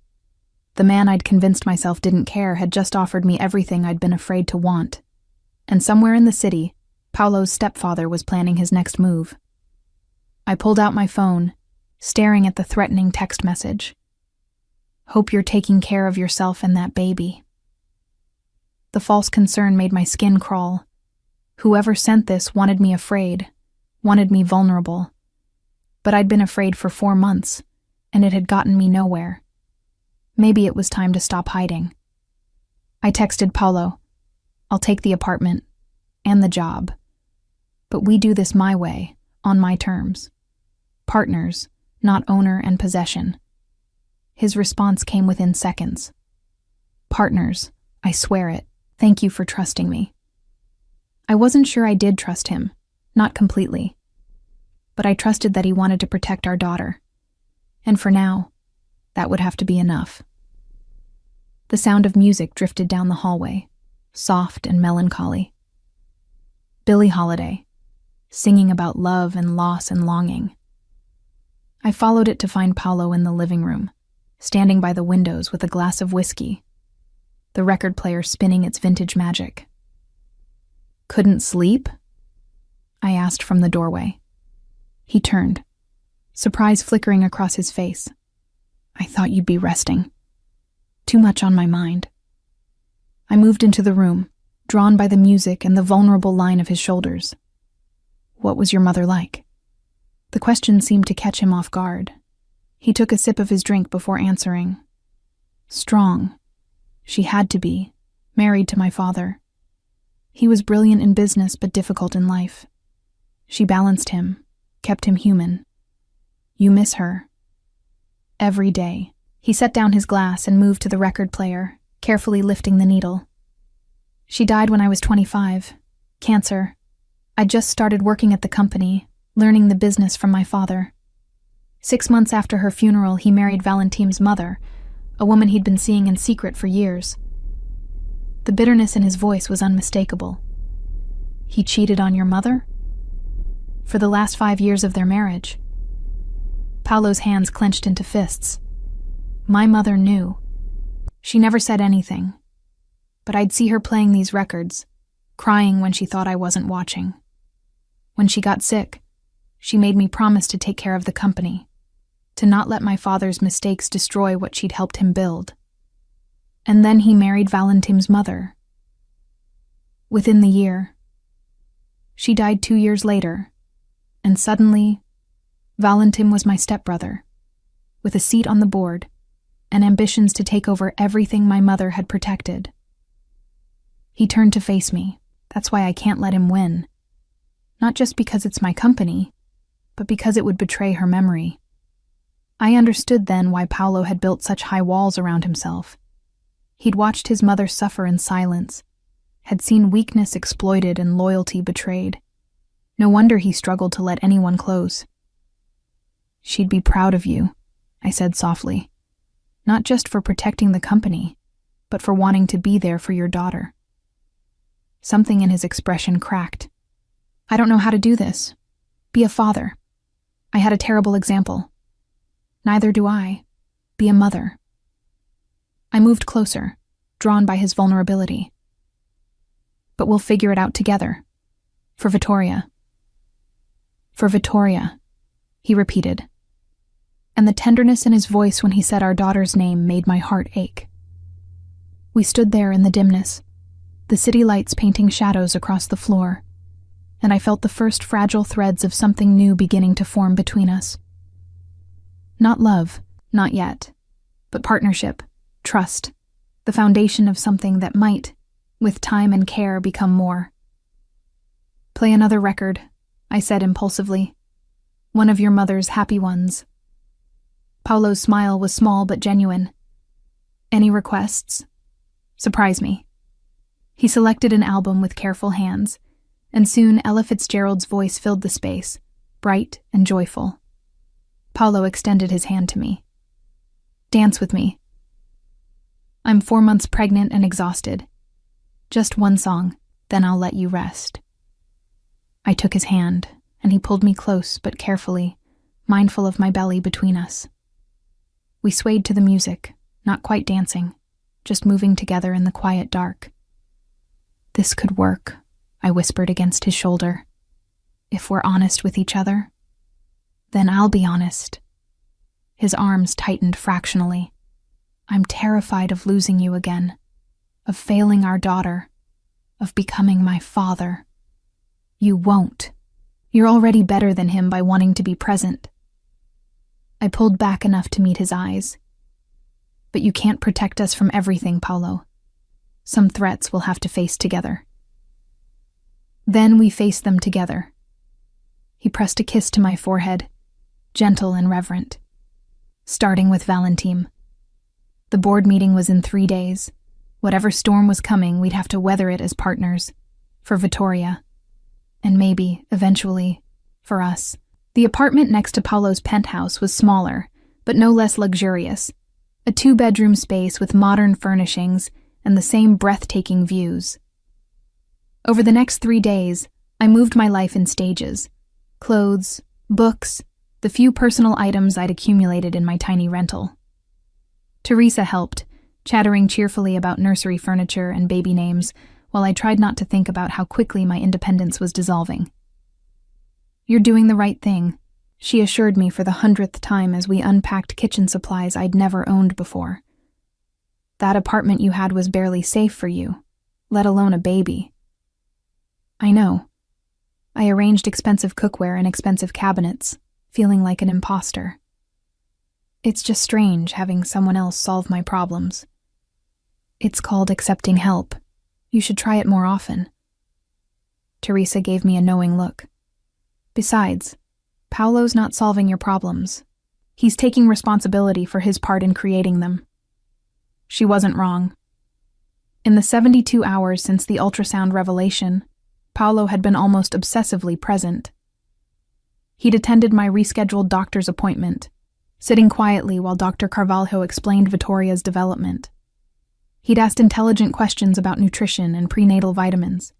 S1: The man I'd convinced myself didn't care had just offered me everything I'd been afraid to want. And somewhere in the city, Paolo's stepfather was planning his next move. I pulled out my phone, staring at the threatening text message. Hope you're taking care of yourself and that baby. The false concern made my skin crawl. Whoever sent this wanted me afraid, wanted me vulnerable. But I'd been afraid for 4 months, and it had gotten me nowhere. Maybe it was time to stop hiding. I texted Paolo, I'll take the apartment, and the job. But we do this my way, on my terms. Partners, not owner and possession. His response came within seconds. Partners, I swear it. Thank you for trusting me. I wasn't sure I did trust him, not completely. But I trusted that he wanted to protect our daughter. And for now, that would have to be enough. The sound of music drifted down the hallway, soft and melancholy. Billie Holiday, singing about love and loss and longing. I followed it to find Paolo in the living room, standing by the windows with a glass of whiskey, the record player spinning its vintage magic. Couldn't sleep? I asked from the doorway. He turned, surprise flickering across his face. I thought you'd be resting. Too much on my mind. I moved into the room, drawn by the music and the vulnerable line of his shoulders. What was your mother like? The question seemed to catch him off guard. He took a sip of his drink before answering. Strong. She had to be, married to my father. He was brilliant in business but difficult in life. She balanced him, kept him human. You miss her. Every day. He set down his glass and moved to the record player, carefully lifting the needle. She died when I was 25. Cancer. I just started working at the company, learning the business from my father. 6 months after her funeral, he married Valentin's mother, a woman he'd been seeing in secret for years. The bitterness in his voice was unmistakable. He cheated on your mother? For the last 5 years of their marriage. Paolo's hands clenched into fists. My mother knew. She never said anything. But I'd see her playing these records, crying when she thought I wasn't watching. When she got sick, she made me promise to take care of the company, to not let my father's mistakes destroy what she'd helped him build. And then he married Valentin's mother. Within the year. She died 2 years later, and suddenly, Valentin was my stepbrother, with a seat on the board and ambitions to take over everything my mother had protected. He turned to face me. That's why I can't let him win. Not just because it's my company, but because it would betray her memory. I understood then why Paolo had built such high walls around himself. He'd watched his mother suffer in silence, had seen weakness exploited and loyalty betrayed. No wonder he struggled to let anyone close. She'd be proud of you, I said softly. Not just for protecting the company, but for wanting to be there for your daughter. Something in his expression cracked. I don't know how to do this. Be a father. I had a terrible example. Neither do I. Be a mother. I moved closer, drawn by his vulnerability. but we'll figure it out together. For Vittoria. For Vittoria, he repeated. And the tenderness in his voice when he said our daughter's name made my heart ache. We stood there in the dimness, the city lights painting shadows across the floor, and I felt the first fragile threads of something new beginning to form between us. Not love, not yet, but partnership, trust, the foundation of something that might, with time and care, become more. Play another record, I said impulsively. One of your mother's happy ones. Paolo's smile was small but genuine. Any requests? Surprise me. He selected an album with careful hands, and soon Ella Fitzgerald's voice filled the space, bright and joyful. Paolo extended his hand to me. Dance with me. I'm 4 months pregnant and exhausted. Just one song, then I'll let you rest. I took his hand, and he pulled me close but carefully, mindful of my belly between us. We swayed to the music, not quite dancing, just moving together in the quiet dark. This could work, I whispered against his shoulder. If we're honest with each other. Then I'll be honest. His arms tightened fractionally. I'm terrified of losing you again, of failing our daughter, of becoming my father. You won't. You're already better than him by wanting to be present. I pulled back enough to meet his eyes. But you can't protect us from everything, Paolo. Some threats we'll have to face together. Then we faced them together. He pressed a kiss to my forehead, gentle and reverent. Starting with Valentin. The board meeting was in 3 days. Whatever storm was coming, we'd have to weather it as partners. For Vittoria. And maybe, eventually, for us. The apartment next to Paolo's penthouse was smaller, but no less luxurious. A 2-bedroom space with modern furnishings and the same breathtaking views. Over the next 3 days, I moved my life in stages. Clothes, books, the few personal items I'd accumulated in my tiny rental. Teresa helped, chattering cheerfully about nursery furniture and baby names, while I tried not to think about how quickly my independence was dissolving. You're doing the right thing, she assured me for the 100th time as we unpacked kitchen supplies I'd never owned before. That apartment you had was barely safe for you, let alone a baby. I know. I arranged expensive cookware and expensive cabinets, feeling like an imposter. It's just strange having someone else solve my problems. It's called accepting help. You should try it more often. Teresa gave me a knowing look. Besides, Paolo's not solving your problems. He's taking responsibility for his part in creating them. She wasn't wrong. In the 72 hours since the ultrasound revelation, Paolo had been almost obsessively present. He'd attended my rescheduled doctor's appointment, sitting quietly while Dr. Carvalho explained Vittoria's development. He'd asked intelligent questions about nutrition and prenatal vitamins.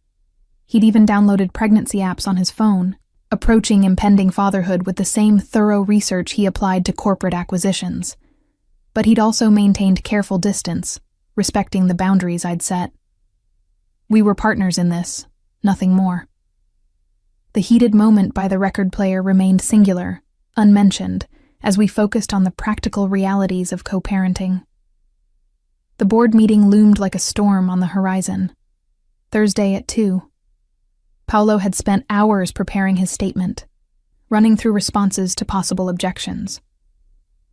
S1: He'd even downloaded pregnancy apps on his phone, approaching impending fatherhood with the same thorough research he applied to corporate acquisitions. But he'd also maintained careful distance, respecting the boundaries I'd set. We were partners in this, nothing more. The heated moment by the record player remained singular, unmentioned, as we focused on the practical realities of co-parenting. The board meeting loomed like a storm on the horizon. Thursday at 2. Paolo had spent hours preparing his statement, running through responses to possible objections.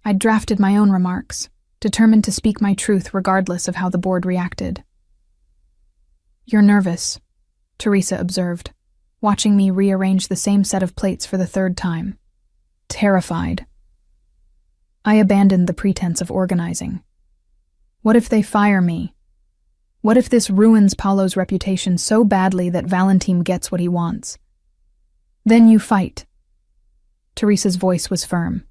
S1: I'd drafted my own remarks, determined to speak my truth regardless of how the board reacted. You're nervous, Teresa observed, watching me rearrange the same set of plates for the 3rd time. Terrified. I abandoned the pretense of organizing. What if they fire me? What if this ruins Paolo's reputation so badly that Valentin gets what he wants? Then you fight. Teresa's voice was firm.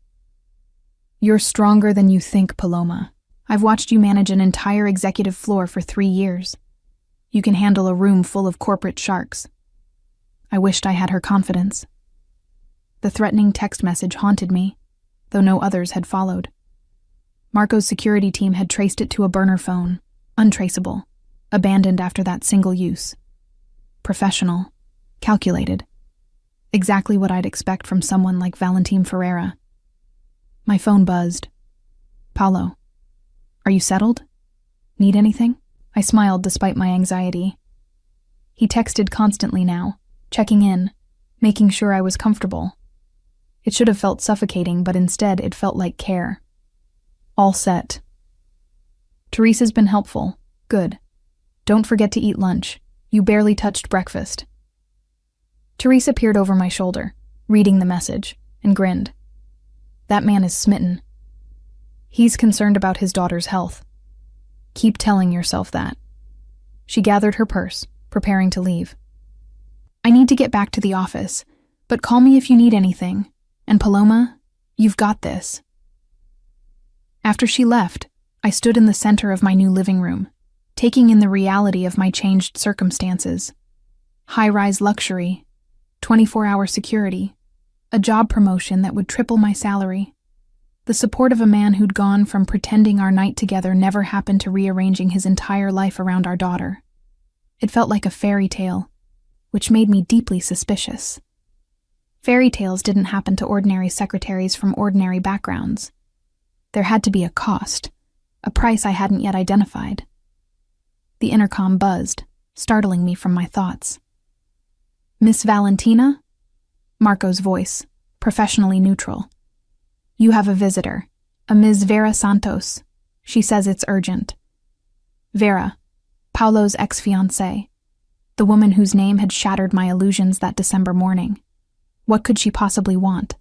S1: You're stronger than you think, Paloma. I've watched you manage an entire executive floor for 3 years. You can handle a room full of corporate sharks. I wished I had her confidence. The threatening text message haunted me, though no others had followed. Marco's security team had traced it to a burner phone, untraceable, abandoned after that single use. professional, calculated. Exactly what I'd expect from someone like Valentin Ferreira. My phone buzzed. Paulo, are you settled? Need anything? I smiled despite my anxiety. He texted constantly now, checking in, making sure I was comfortable. It should have felt suffocating, but instead it felt like care. All set. Teresa's been helpful. Good. Don't forget to eat lunch. You barely touched breakfast. Teresa peered over my shoulder, reading the message, and grinned. That man is smitten. He's concerned about his daughter's health. Keep telling yourself that. She gathered her purse, preparing to leave. I need to get back to the office, but call me if you need anything. And Paloma, you've got this. After she left, I stood in the center of my new living room, taking in the reality of my changed circumstances. High-rise luxury, 24-hour security, a job promotion that would triple my salary, the support of a man who'd gone from pretending our night together never happened to rearranging his entire life around our daughter. It felt like a fairy tale, which made me deeply suspicious. Fairy tales didn't happen to ordinary secretaries from ordinary backgrounds. There had to be a cost, a price I hadn't yet identified. The intercom buzzed, startling me from my thoughts. Miss Valentina? Marco's voice, professionally neutral. You have a visitor, a Ms. Vera Santos. She says it's urgent. Vera, Paulo's ex-fiancée, the woman whose name had shattered my illusions that December morning. What could she possibly want?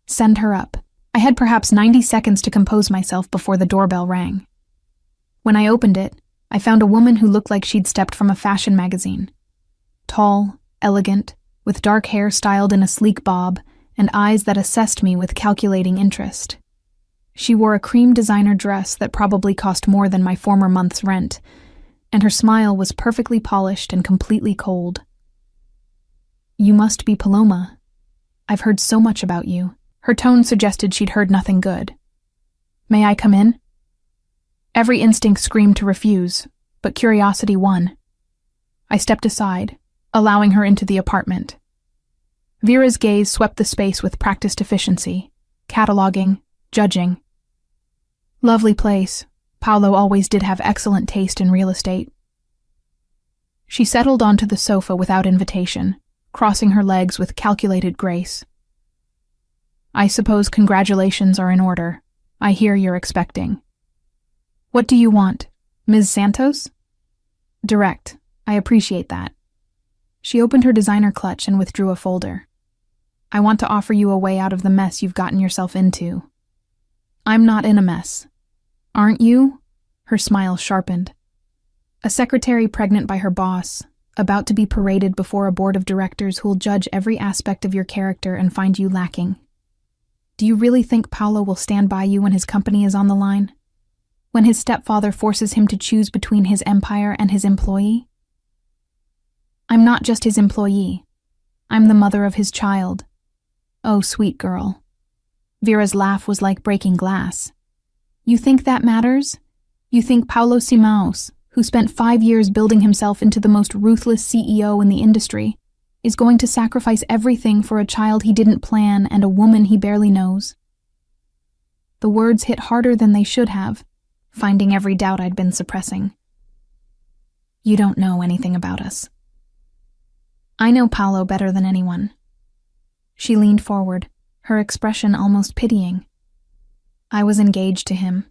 S1: Send her up. I had perhaps 90 seconds to compose myself before the doorbell rang. When I opened it, I found a woman who looked like she'd stepped from a fashion magazine. Tall, elegant, with dark hair styled in a sleek bob, and eyes that assessed me with calculating interest. She wore a cream designer dress that probably cost more than my former month's rent, and her smile was perfectly polished and completely cold. You must be Paloma. I've heard so much about you. Her tone suggested she'd heard nothing good. May I come in? Every instinct screamed to refuse, but curiosity won. I stepped aside, allowing her into the apartment. Vera's gaze swept the space with practiced efficiency, cataloging, judging. Lovely place. Paulo always did have excellent taste in real estate. She settled onto the sofa without invitation, crossing her legs with calculated grace. I suppose congratulations are in order. I hear you're expecting. What do you want? Ms. Santos? Direct. I appreciate that. She opened her designer clutch and withdrew a folder. I want to offer you a way out of the mess you've gotten yourself into. I'm not in a mess. Aren't you? Her smile sharpened. A secretary pregnant by her boss, about to be paraded before a board of directors who'll judge every aspect of your character and find you lacking. Do you really think Paulo will stand by you when his company is on the line? When his stepfather forces him to choose between his empire and his employee? I'm not just his employee. I'm the mother of his child. Oh, sweet girl. Vera's laugh was like breaking glass. You think that matters? You think Paulo Simaos, who spent 5 years building himself into the most ruthless CEO in the industry, is going to sacrifice everything for a child he didn't plan and a woman he barely knows? The words hit harder than they should have, finding every doubt I'd been suppressing. You don't know anything about us. I know Paulo better than anyone. She leaned forward, her expression almost pitying. I was engaged to him.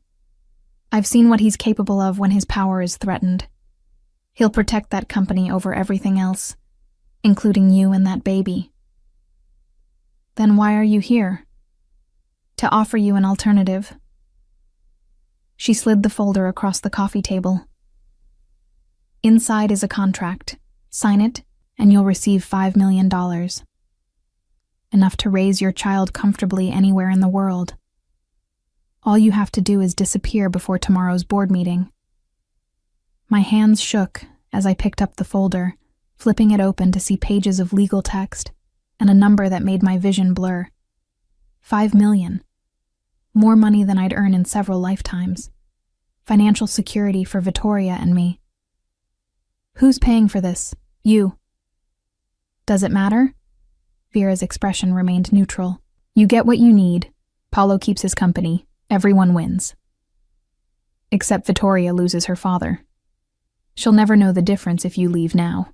S1: I've seen what he's capable of when his power is threatened. He'll protect that company over everything else, including you and that baby. Then why are you here? To offer you an alternative. She slid the folder across the coffee table. Inside is a contract. Sign it, and you'll receive $5 million. Enough to raise your child comfortably anywhere in the world. All you have to do is disappear before tomorrow's board meeting. My hands shook as I picked up the folder, flipping it open to see pages of legal text and a number that made my vision blur. 5 million. More money than I'd earn in several lifetimes. Financial security for Vittoria and me. Who's paying for this? You. Does it matter? Vera's expression remained neutral. You get what you need. Paulo keeps his company. Everyone wins. Except Vittoria loses her father. She'll never know the difference if you leave now.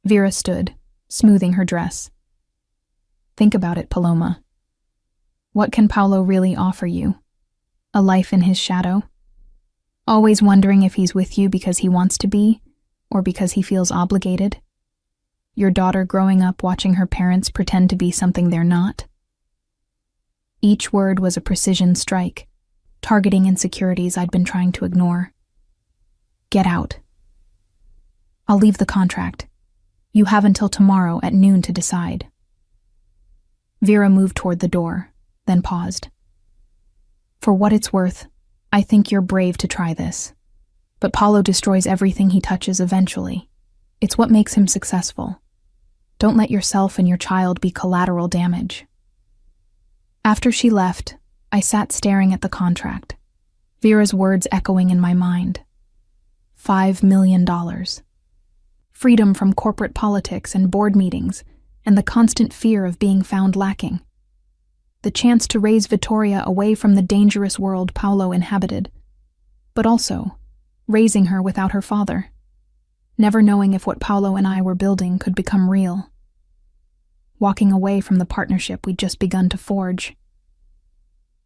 S1: Vera stood, smoothing her dress. Think about it, Paloma. What can Paulo really offer you? A life in his shadow? Always wondering if he's with you because he wants to be, or because he feels obligated? Your daughter growing up watching her parents pretend to be something they're not? Each word was a precision strike, targeting insecurities I'd been trying to ignore. Get out. I'll leave the contract. You have until tomorrow at noon to decide. Vera moved toward the door, then paused. For what it's worth, I think you're brave to try this. But Paulo destroys everything he touches eventually. It's what makes him successful. Don't let yourself and your child be collateral damage. After she left, I sat staring at the contract, Vera's words echoing in my mind. $5 million. Freedom from corporate politics and board meetings, and the constant fear of being found lacking. The chance to raise Vittoria away from the dangerous world Paulo inhabited, but also raising her without her father, never knowing if what Paulo and I were building could become real. Walking away from the partnership we'd just begun to forge.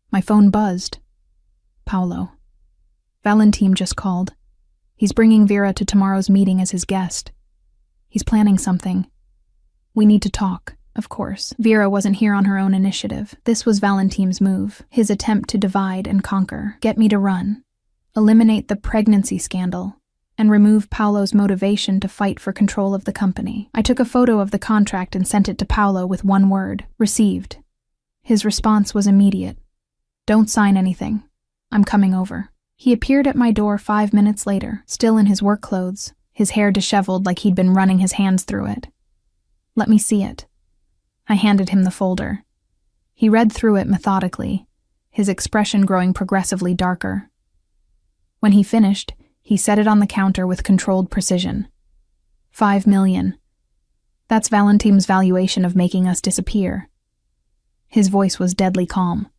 S1: My phone buzzed. Paulo. Valentim just called. He's bringing Vera to tomorrow's meeting as his guest. He's planning something. We need to talk, of course. Vera wasn't here on her own initiative. This was Valentim's move, his attempt to divide and conquer, get me to run, eliminate the pregnancy scandal, and remove Paulo's motivation to fight for control of the company. I took a photo of the contract and sent it to Paulo with one word: received. His response was immediate. Don't sign anything. I'm coming over. He appeared at my door 5 minutes later, still in his work clothes, his hair disheveled like he'd been running his hands through it. Let me see it. I handed him the folder. He read through it methodically, his expression growing progressively darker. When he finished, he set it on the counter with controlled precision. $5 million. That's Valentim's valuation of making us disappear. His voice was deadly calm.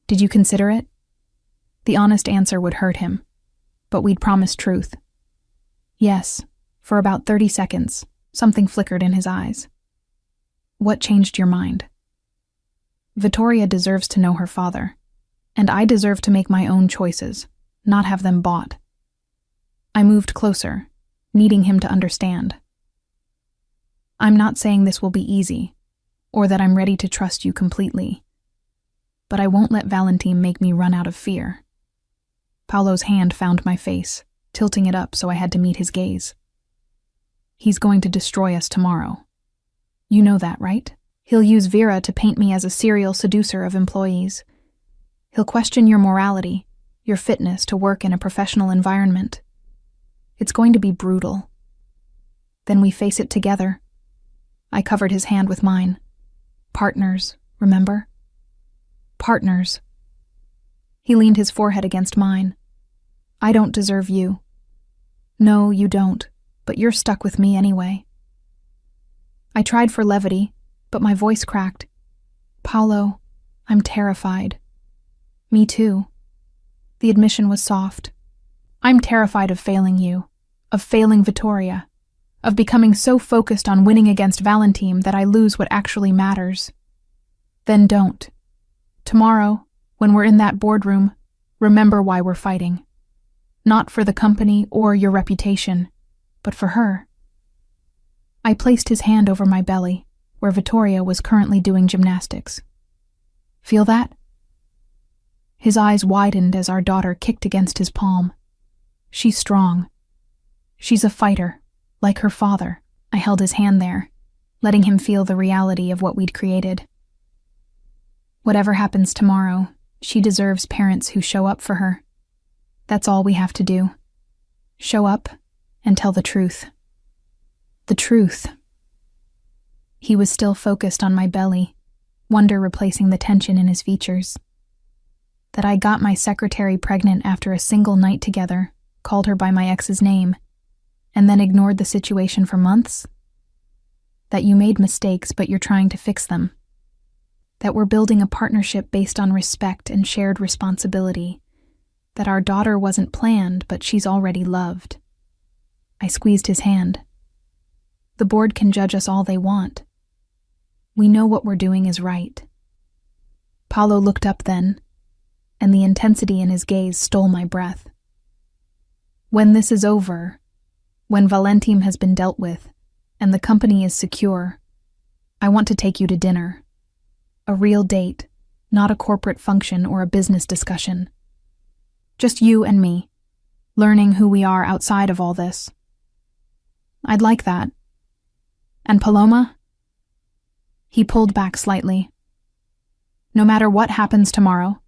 S1: Did you consider it? The honest answer would hurt him, but we'd promised truth. Yes, for about 30 seconds, something flickered in his eyes. What changed your mind? Vittoria deserves to know her father, and I deserve to make my own choices, not have them bought. I moved closer, needing him to understand. I'm not saying this will be easy, or that I'm ready to trust you completely, but I won't let Valentim make me run out of fear. Paulo's hand found my face, tilting it up so I had to meet his gaze. He's going to destroy us tomorrow. You know that, right? He'll use Vera to paint me as a serial seducer of employees. He'll question your morality, your fitness to work in a professional environment. It's going to be brutal. Then we face it together. I covered his hand with mine. Partners, remember? Partners. He leaned his forehead against mine. I don't deserve you. No, you don't, but you're stuck with me anyway. I tried for levity, but my voice cracked. Paulo, I'm terrified. Me too. The admission was soft. I'm terrified of failing you, of failing Vittoria, of becoming so focused on winning against Valentim that I lose what actually matters. Then don't. Tomorrow, when we're in that boardroom, remember why we're fighting. Not for the company or your reputation, but for her. I placed his hand over my belly, where Vittoria was currently doing gymnastics. Feel that? His eyes widened as our daughter kicked against his palm. She's strong. She's a fighter, like her father. I held his hand there, letting him feel the reality of what we'd created. Whatever happens tomorrow, she deserves parents who show up for her. That's all we have to do. Show up and tell the truth. The truth. He was still focused on my belly, wonder replacing the tension in his features. That I got my secretary pregnant after a single night together, called her by my ex's name. and then ignored the situation for months? That you made mistakes, but you're trying to fix them? That we're building a partnership based on respect and shared responsibility? That our daughter wasn't planned, but she's already loved? I squeezed his hand. The board can judge us all they want. We know what we're doing is right. Paolo looked up then, and the intensity in his gaze stole my breath. When this is over, when Valentim has been dealt with, and the company is secure, I want to take you to dinner. A real date, not a corporate function or a business discussion. Just you and me, learning who we are outside of all this. I'd like that. And Paloma? He pulled back slightly. No matter what happens tomorrow,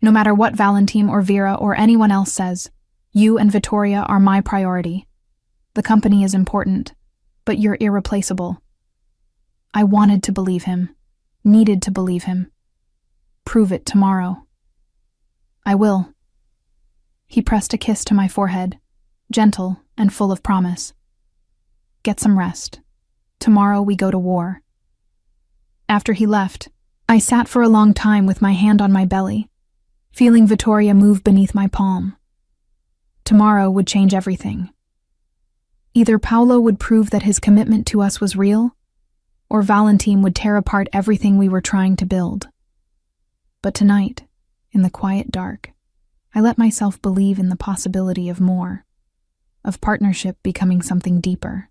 S1: no matter what Valentim or Vera or anyone else says, you and Vittoria are my priority. The company is important, but you're irreplaceable. I wanted to believe him, needed to believe him. Prove it tomorrow. I will. He pressed a kiss to my forehead, gentle and full of promise. Get some rest. Tomorrow we go to war. After he left, I sat for a long time with my hand on my belly, feeling Vittoria move beneath my palm. Tomorrow would change everything. Either Paolo would prove that his commitment to us was real, or Valentim would tear apart everything we were trying to build. But tonight, in the quiet dark, I let myself believe in the possibility of more, of partnership becoming something deeper,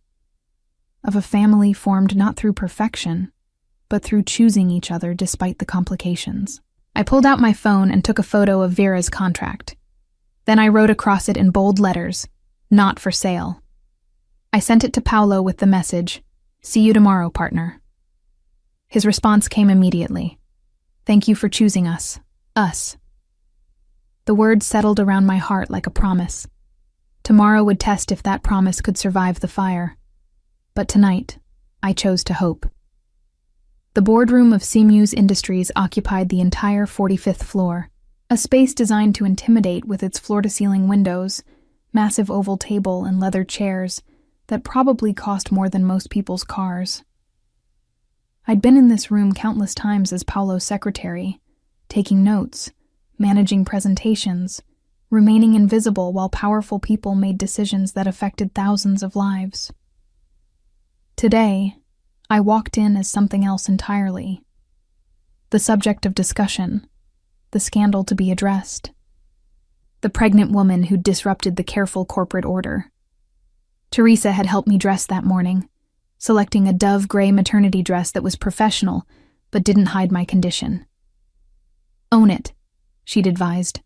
S1: of a family formed not through perfection, but through choosing each other despite the complications. I pulled out my phone and took a photo of Vera's contract. Then I wrote across it in bold letters, "Not for sale." I sent it to Paolo with the message, "See you tomorrow, partner." His response came immediately. "Thank you for choosing us. Us." The words settled around my heart like a promise. Tomorrow would test if that promise could survive the fire. But tonight, I chose to hope. The boardroom of Siemens Industries occupied the entire 45th floor, a space designed to intimidate with its floor-to-ceiling windows, massive oval table, and leather chairs that probably cost more than most people's cars. I'd been in this room countless times as Paolo's secretary, taking notes, managing presentations, remaining invisible while powerful people made decisions that affected thousands of lives. Today, I walked in as something else entirely. The subject of discussion, the scandal to be addressed, the pregnant woman who disrupted the careful corporate order. Teresa had helped me dress that morning, selecting a dove gray maternity dress that was professional but didn't hide my condition. "Own it," she'd advised.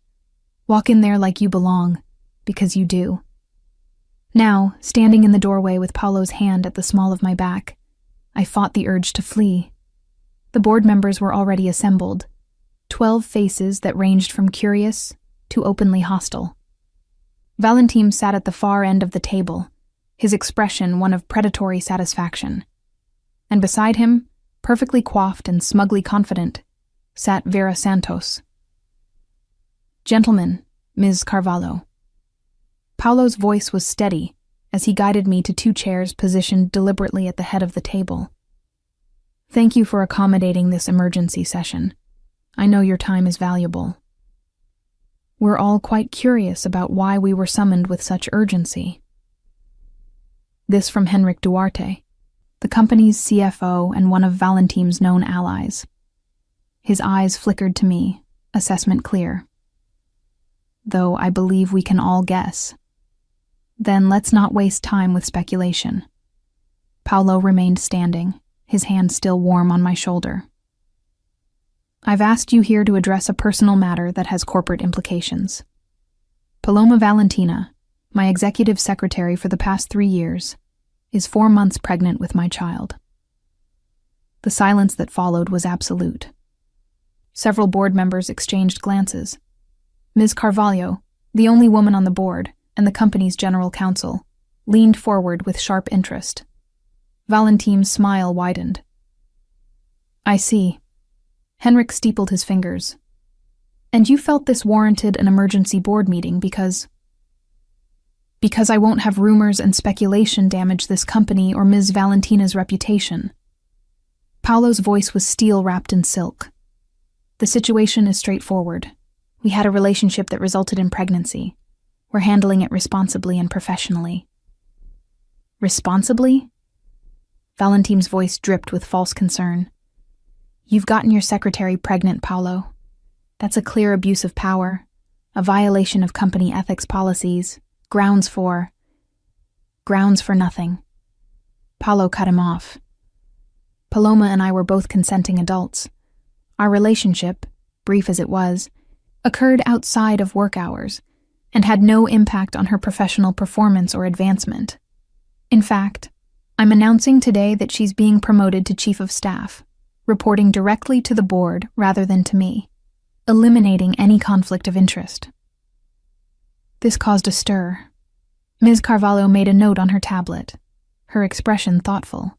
S1: "Walk in there like you belong, because you do." Now, standing in the doorway with Paolo's hand at the small of my back, I fought the urge to flee. The board members were already assembled, 12 faces that ranged from curious to openly hostile. Valentim sat at the far end of the table, his expression one of predatory satisfaction. And beside him, perfectly coiffed and smugly confident, sat Vera Santos. "Gentlemen, Ms. Carvalho." Paolo's voice was steady as he guided me to 2 chairs positioned deliberately at the head of the table. "Thank you for accommodating this emergency session. I know your time is valuable. We're all quite curious about why we were summoned with such urgency." This from Henrik Duarte, the company's CFO and one of Valentim's known allies. His eyes flickered to me, assessment clear. "Though I believe we can all guess. Then let's not waste time with speculation." Paolo remained standing, his hand still warm on my shoulder. "I've asked you here to address a personal matter that has corporate implications. Paloma Valentina, my executive secretary for the past 3 years, is 4 months pregnant with my child." The silence that followed was absolute. Several board members exchanged glances. Ms. Carvalho, the only woman on the board, and the company's general counsel, leaned forward with sharp interest. Valentim's smile widened. "I see." Henrik steepled his fingers. "And you felt this warranted an emergency board meeting because..." Because I won't have rumors and speculation damage this company or Ms. Valentina's reputation. Paolo's voice was steel wrapped in silk. The situation is straightforward. We had a relationship that resulted in pregnancy. We're handling it responsibly and professionally. Responsibly? Valentine's voice dripped with false concern. You've gotten your secretary pregnant, Paolo. That's a clear abuse of power, a violation of company ethics policies, grounds for nothing. Paolo cut him off. Paloma and I were both consenting adults. Our relationship, brief as it was, occurred outside of work hours and had no impact on her professional performance or advancement. In fact, I'm announcing today that she's being promoted to Chief of Staff, reporting directly to the board rather than to me, eliminating any conflict of interest. This caused a stir. Ms. Carvalho made a note on her tablet, her expression thoughtful.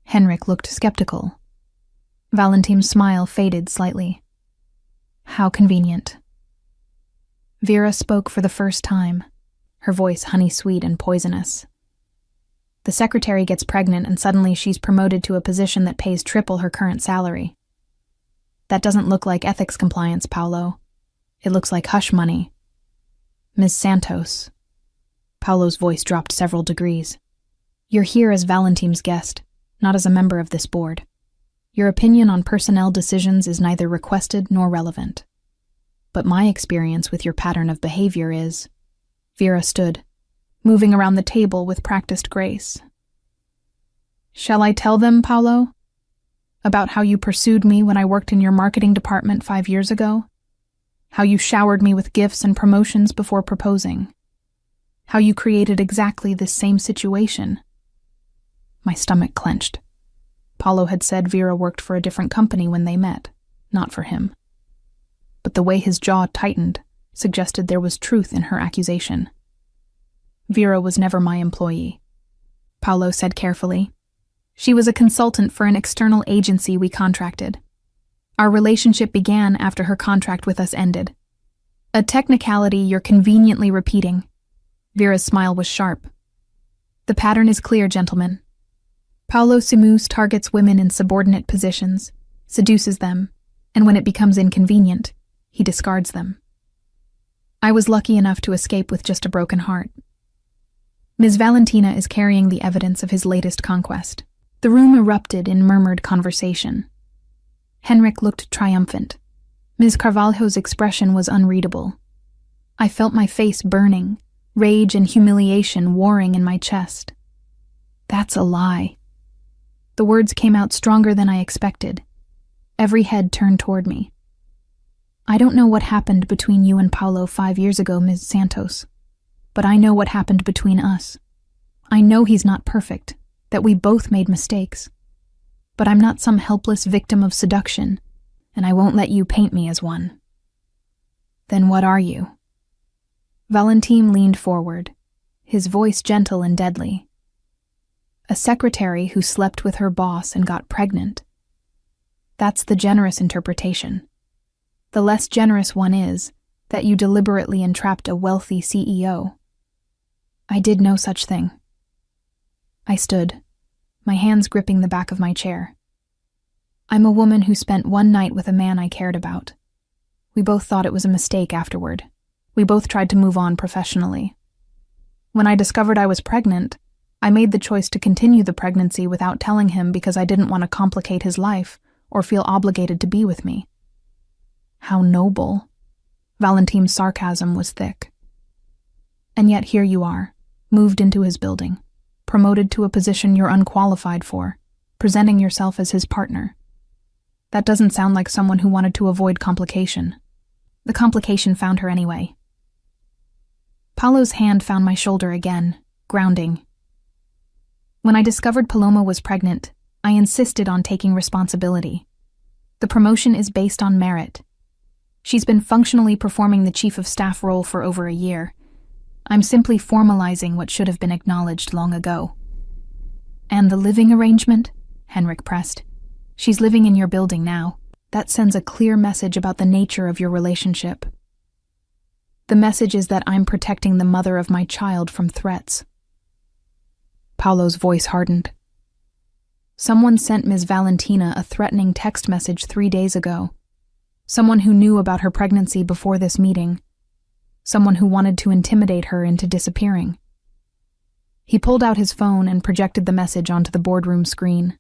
S1: Henrik looked skeptical. Valentine's smile faded slightly. How convenient. Vera spoke for the first time, her voice honey-sweet and poisonous. The secretary gets pregnant and suddenly she's promoted to a position that pays triple her current salary. That doesn't look like ethics compliance, Paolo. It looks like hush money. Ms. Santos. Paolo's voice dropped several degrees. You're here as Valentine's guest, not as a member of this board. Your opinion on personnel decisions is neither requested nor relevant. But my experience with your pattern of behavior is... Vera stood, moving around the table with practiced grace. Shall I tell them, Paolo? About how you pursued me when I worked in your marketing department 5 years ago? How you showered me with gifts and promotions before proposing? How you created exactly this same situation? My stomach clenched. Paolo had said Vera worked for a different company when they met, not for him. But the way his jaw tightened suggested there was truth in her accusation. Vera was never my employee, Paolo said carefully. She was a consultant for an external agency we contracted. Our relationship began after her contract with us ended. A technicality you're conveniently repeating. Vera's smile was sharp. The pattern is clear, gentlemen. Paolo Simus targets women in subordinate positions, seduces them, and when it becomes inconvenient, he discards them. I was lucky enough to escape with just a broken heart. Ms. Valentina is carrying the evidence of his latest conquest. The room erupted in murmured conversation. Henrik looked triumphant. Ms. Carvalho's expression was unreadable. I felt my face burning, rage and humiliation warring in my chest. That's a lie. The words came out stronger than I expected. Every head turned toward me. I don't know what happened between you and Paolo 5 years ago, Ms. Santos, but I know what happened between us. I know he's not perfect, that we both made mistakes. But I'm not some helpless victim of seduction, and I won't let you paint me as one. Then what are you? Valentine leaned forward, his voice gentle and deadly. A secretary who slept with her boss and got pregnant. That's the generous interpretation. The less generous one is that you deliberately entrapped a wealthy CEO. I did no such thing. I stood, my hands gripping the back of my chair. I'm a woman who spent one night with a man I cared about. We both thought it was a mistake afterward. We both tried to move on professionally. When I discovered I was pregnant, I made the choice to continue the pregnancy without telling him because I didn't want to complicate his life or feel obligated to be with me. How noble. Valentine's sarcasm was thick. And yet here you are, moved into his building, promoted to a position you're unqualified for, presenting yourself as his partner. That doesn't sound like someone who wanted to avoid complication. The complication found her anyway. Paolo's hand found my shoulder again, grounding. When I discovered Paloma was pregnant, I insisted on taking responsibility. The promotion is based on merit. She's been functionally performing the chief of staff role for over a year. I'm simply formalizing what should have been acknowledged long ago. And the living arrangement? Henrik pressed. She's living in your building now. That sends a clear message about the nature of your relationship. The message is that I'm protecting the mother of my child from threats. Paolo's voice hardened. Someone sent Ms. Valentina a threatening text message 3 days ago. Someone who knew about her pregnancy before this meeting. Someone who wanted to intimidate her into disappearing. He pulled out his phone and projected the message onto the boardroom screen.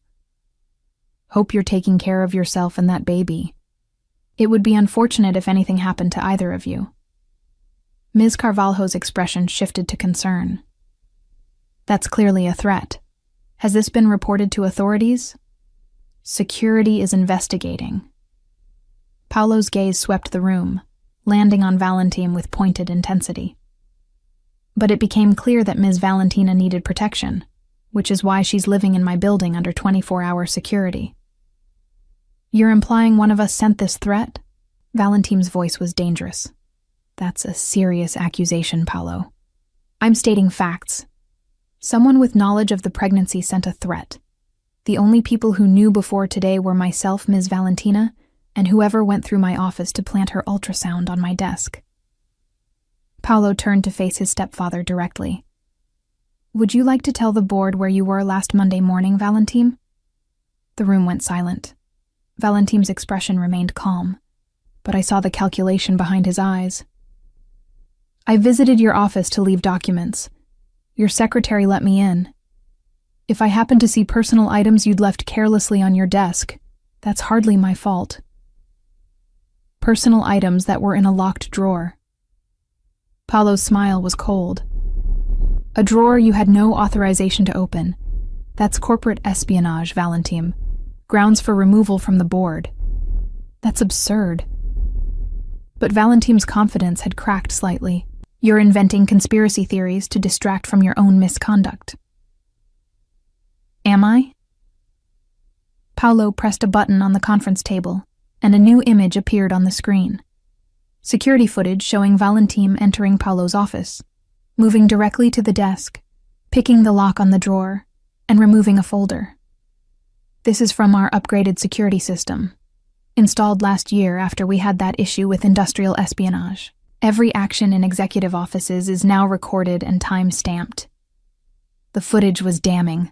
S1: Hope you're taking care of yourself and that baby. It would be unfortunate if anything happened to either of you. Ms. Carvalho's expression shifted to concern. That's clearly a threat. Has this been reported to authorities? Security is investigating. Paolo's gaze swept the room, landing on Valentin with pointed intensity. But it became clear that Ms. Valentina needed protection, which is why she's living in my building under 24-hour security. You're implying one of us sent this threat? Valentin's voice was dangerous. That's a serious accusation, Paolo. I'm stating facts. Someone with knowledge of the pregnancy sent a threat. The only people who knew before today were myself, Ms. Valentina, and whoever went through my office to plant her ultrasound on my desk. Paolo turned to face his stepfather directly. Would you like to tell the board where you were last Monday morning, Valentin? The room went silent. Valentin's expression remained calm, but I saw the calculation behind his eyes. I visited your office to leave documents. Your secretary let me in. If I happened to see personal items you'd left carelessly on your desk, that's hardly my fault. Personal items that were in a locked drawer. Paolo's smile was cold. A drawer you had no authorization to open. That's corporate espionage, Valentin. Grounds for removal from the board. That's absurd. But Valentin's confidence had cracked slightly. You're inventing conspiracy theories to distract from your own misconduct. Am I? Paolo pressed a button on the conference table, and a new image appeared on the screen. Security footage showing Valentin entering Paolo's office, moving directly to the desk, picking the lock on the drawer, and removing a folder. This is from our upgraded security system, installed last year after we had that issue with industrial espionage. Every action in executive offices is now recorded and time-stamped. The footage was damning.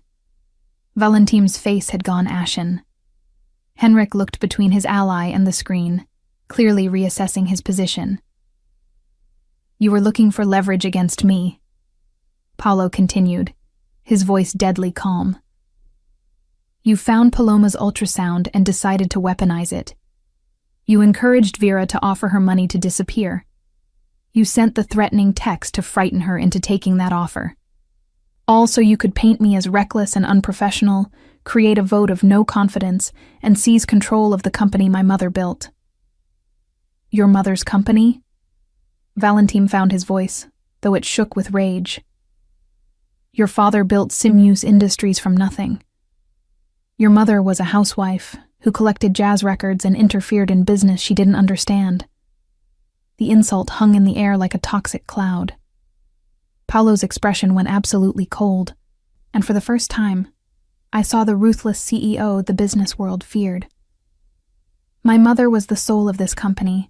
S1: Valentin's face had gone ashen. Henrik looked between his ally and the screen, clearly reassessing his position. You were looking for leverage against me, Paolo continued, his voice deadly calm. You found Paloma's ultrasound and decided to weaponize it. You encouraged Vera to offer her money to disappear. You sent the threatening text to frighten her into taking that offer. All so you could paint me as reckless and unprofessional, create a vote of no confidence, and seize control of the company my mother built. Your mother's company? Valentin found his voice, though it shook with rage. Your father built Simuse Industries from nothing. Your mother was a housewife who collected jazz records and interfered in business she didn't understand. The insult hung in the air like a toxic cloud. Paolo's expression went absolutely cold, and for the first time, I saw the ruthless CEO the business world feared. My mother was the soul of this company.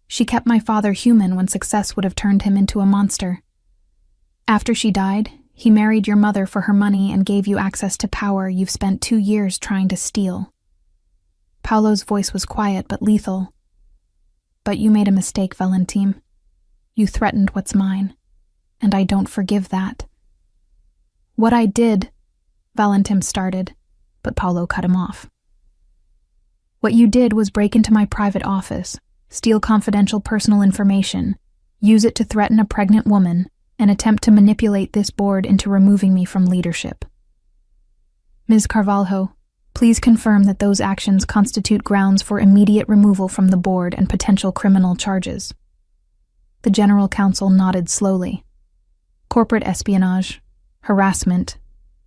S1: She kept my father human when success would have turned him into a monster. After she died, he married your mother for her money and gave you access to power you've spent 2 years trying to steal. Paolo's voice was quiet but lethal. But you made a mistake, Valentin. You threatened what's mine, and I don't forgive that. What I did, Valentin started, but Paolo cut him off. What you did was break into my private office, steal confidential personal information, use it to threaten a pregnant woman, and attempt to manipulate this board into removing me from leadership. Ms. Carvalho, please confirm that those actions constitute grounds for immediate removal from the board and potential criminal charges. The General Counsel nodded slowly. Corporate espionage, harassment,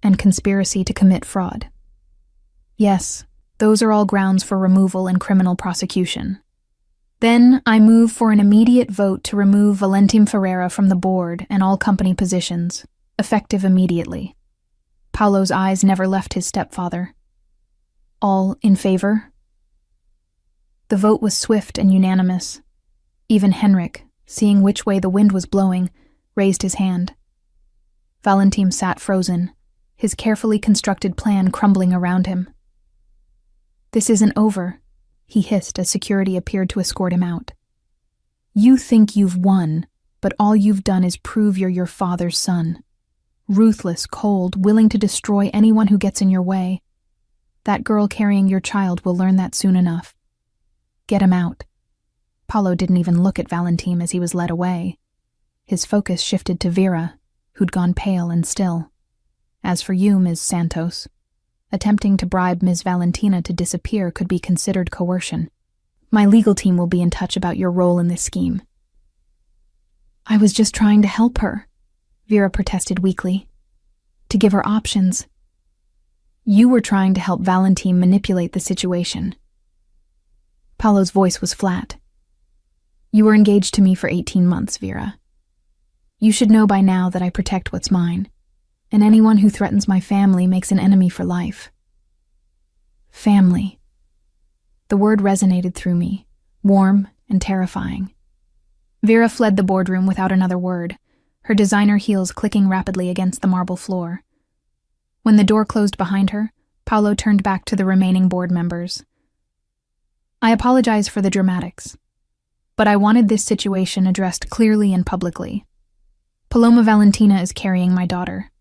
S1: and conspiracy to commit fraud. Yes, those are all grounds for removal and criminal prosecution. Then I move for an immediate vote to remove Valentin Ferreira from the board and all company positions, effective immediately. Paolo's eyes never left his stepfather. All in favor? The vote was swift and unanimous. Even Henrik, seeing which way the wind was blowing, raised his hand. Valentin sat frozen, his carefully constructed plan crumbling around him. "This isn't over," he hissed as security appeared to escort him out. "You think you've won, but all you've done is prove you're your father's son. Ruthless, cold, willing to destroy anyone who gets in your way. That girl carrying your child will learn that soon enough. Get him out." Paolo didn't even look at Valentin as he was led away. His focus shifted to Vera, who'd gone pale and still. "As for you, Ms. Santos, attempting to bribe Ms. Valentina to disappear could be considered coercion. My legal team will be in touch about your role in this scheme." "I was just trying to help her," Vera protested weakly. "To give her options." "You were trying to help Valentin manipulate the situation." Paolo's voice was flat. "You were engaged to me for 18 months, Vera. You should know by now that I protect what's mine, and anyone who threatens my family makes an enemy for life." Family. The word resonated through me, warm and terrifying. Vera fled the boardroom without another word, her designer heels clicking rapidly against the marble floor. When the door closed behind her, Paolo turned back to the remaining board members. "I apologize for the dramatics, but I wanted this situation addressed clearly and publicly. Paloma Valentina is carrying my daughter.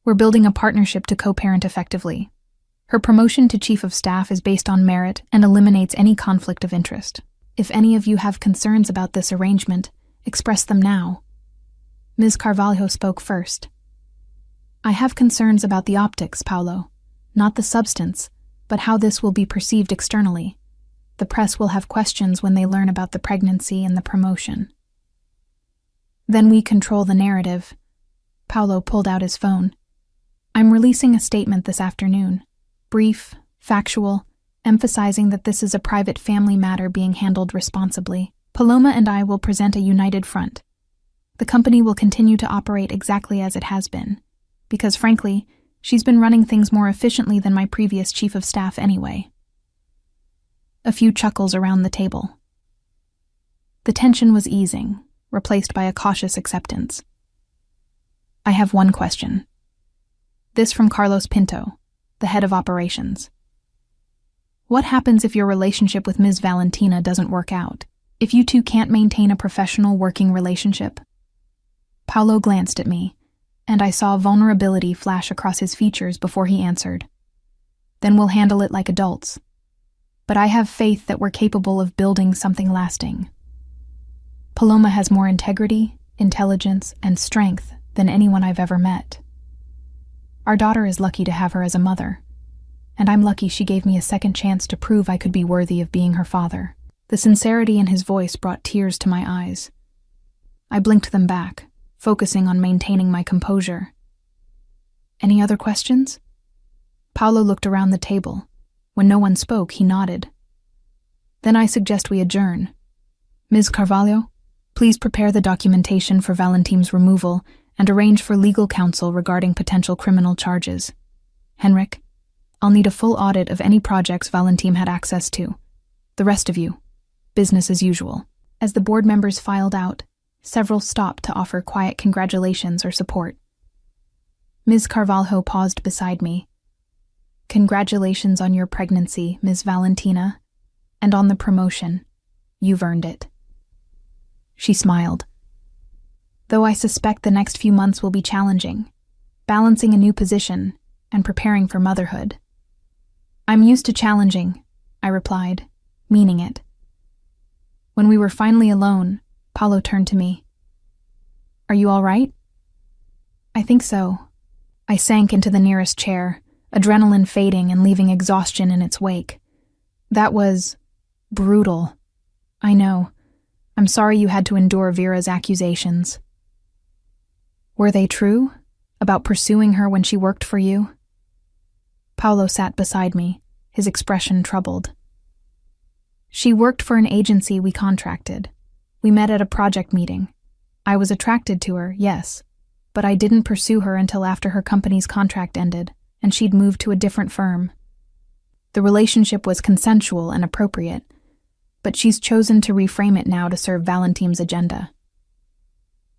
S1: We're building a partnership to co-parent effectively. Her promotion to Chief of Staff is based on merit and eliminates any conflict of interest. If any of you have concerns about this arrangement, express them now." Ms. Carvalho spoke first. "I have concerns about the optics, Paolo. Not the substance, but how this will be perceived externally. The press will have questions when they learn about the pregnancy and the promotion." "Then we control the narrative." Paolo pulled out his phone. "I'm releasing a statement this afternoon. Brief, factual, emphasizing that this is a private family matter being handled responsibly. Paloma and I will present a united front. The company will continue to operate exactly as it has been, because frankly, she's been running things more efficiently than my previous chief of staff anyway." A few chuckles around the table. The tension was easing, replaced by a cautious acceptance. "I have one question." This from Carlos Pinto, the head of operations. "What happens if your relationship with Ms. Valentina doesn't work out? If you two can't maintain a professional working relationship?" Paolo glanced at me, and I saw vulnerability flash across his features before he answered. "Then we'll handle it like adults. But I have faith that we're capable of building something lasting. Paloma has more integrity, intelligence, and strength than anyone I've ever met. Our daughter is lucky to have her as a mother, and I'm lucky she gave me a second chance to prove I could be worthy of being her father." The sincerity in his voice brought tears to my eyes. I blinked them back, focusing on maintaining my composure. "Any other questions?" Paolo looked around the table. When no one spoke, he nodded. "Then I suggest we adjourn. Ms. Carvalho, please prepare the documentation for Valentin's removal and arrange for legal counsel regarding potential criminal charges. Henrik, I'll need a full audit of any projects Valentin had access to. The rest of you, business as usual." As the board members filed out, several stopped to offer quiet congratulations or support. Ms. Carvalho paused beside me. "Congratulations on your pregnancy, Ms. Valentina, and on the promotion. You've earned it." She smiled. "Though I suspect the next few months will be challenging, balancing a new position and preparing for motherhood." "I'm used to challenging," I replied, meaning it. When we were finally alone, Paolo turned to me. "Are you all right?" "I think so." I sank into the nearest chair, adrenaline fading and leaving exhaustion in its wake. "That was brutal. I know. I'm sorry you had to endure Vera's accusations." "Were they true? About pursuing her when she worked for you?" Paolo sat beside me, his expression troubled. "She worked for an agency we contracted. We met at a project meeting. I was attracted to her, yes, but I didn't pursue her until after her company's contract ended, and she'd moved to a different firm. The relationship was consensual and appropriate, but she's chosen to reframe it now to serve Valentin's agenda.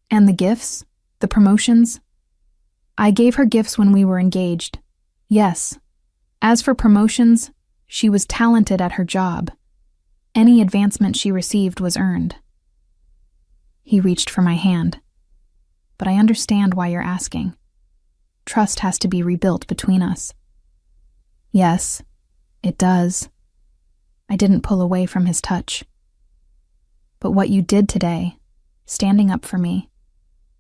S1: And the gifts? The promotions? I gave her gifts when we were engaged. Yes. As for promotions, she was talented at her job. Any advancement she received was earned. He reached for my hand. But I understand why you're asking. Trust has to be rebuilt between us. Yes, it does. I didn't pull away from his touch. But what you did today, standing up for me,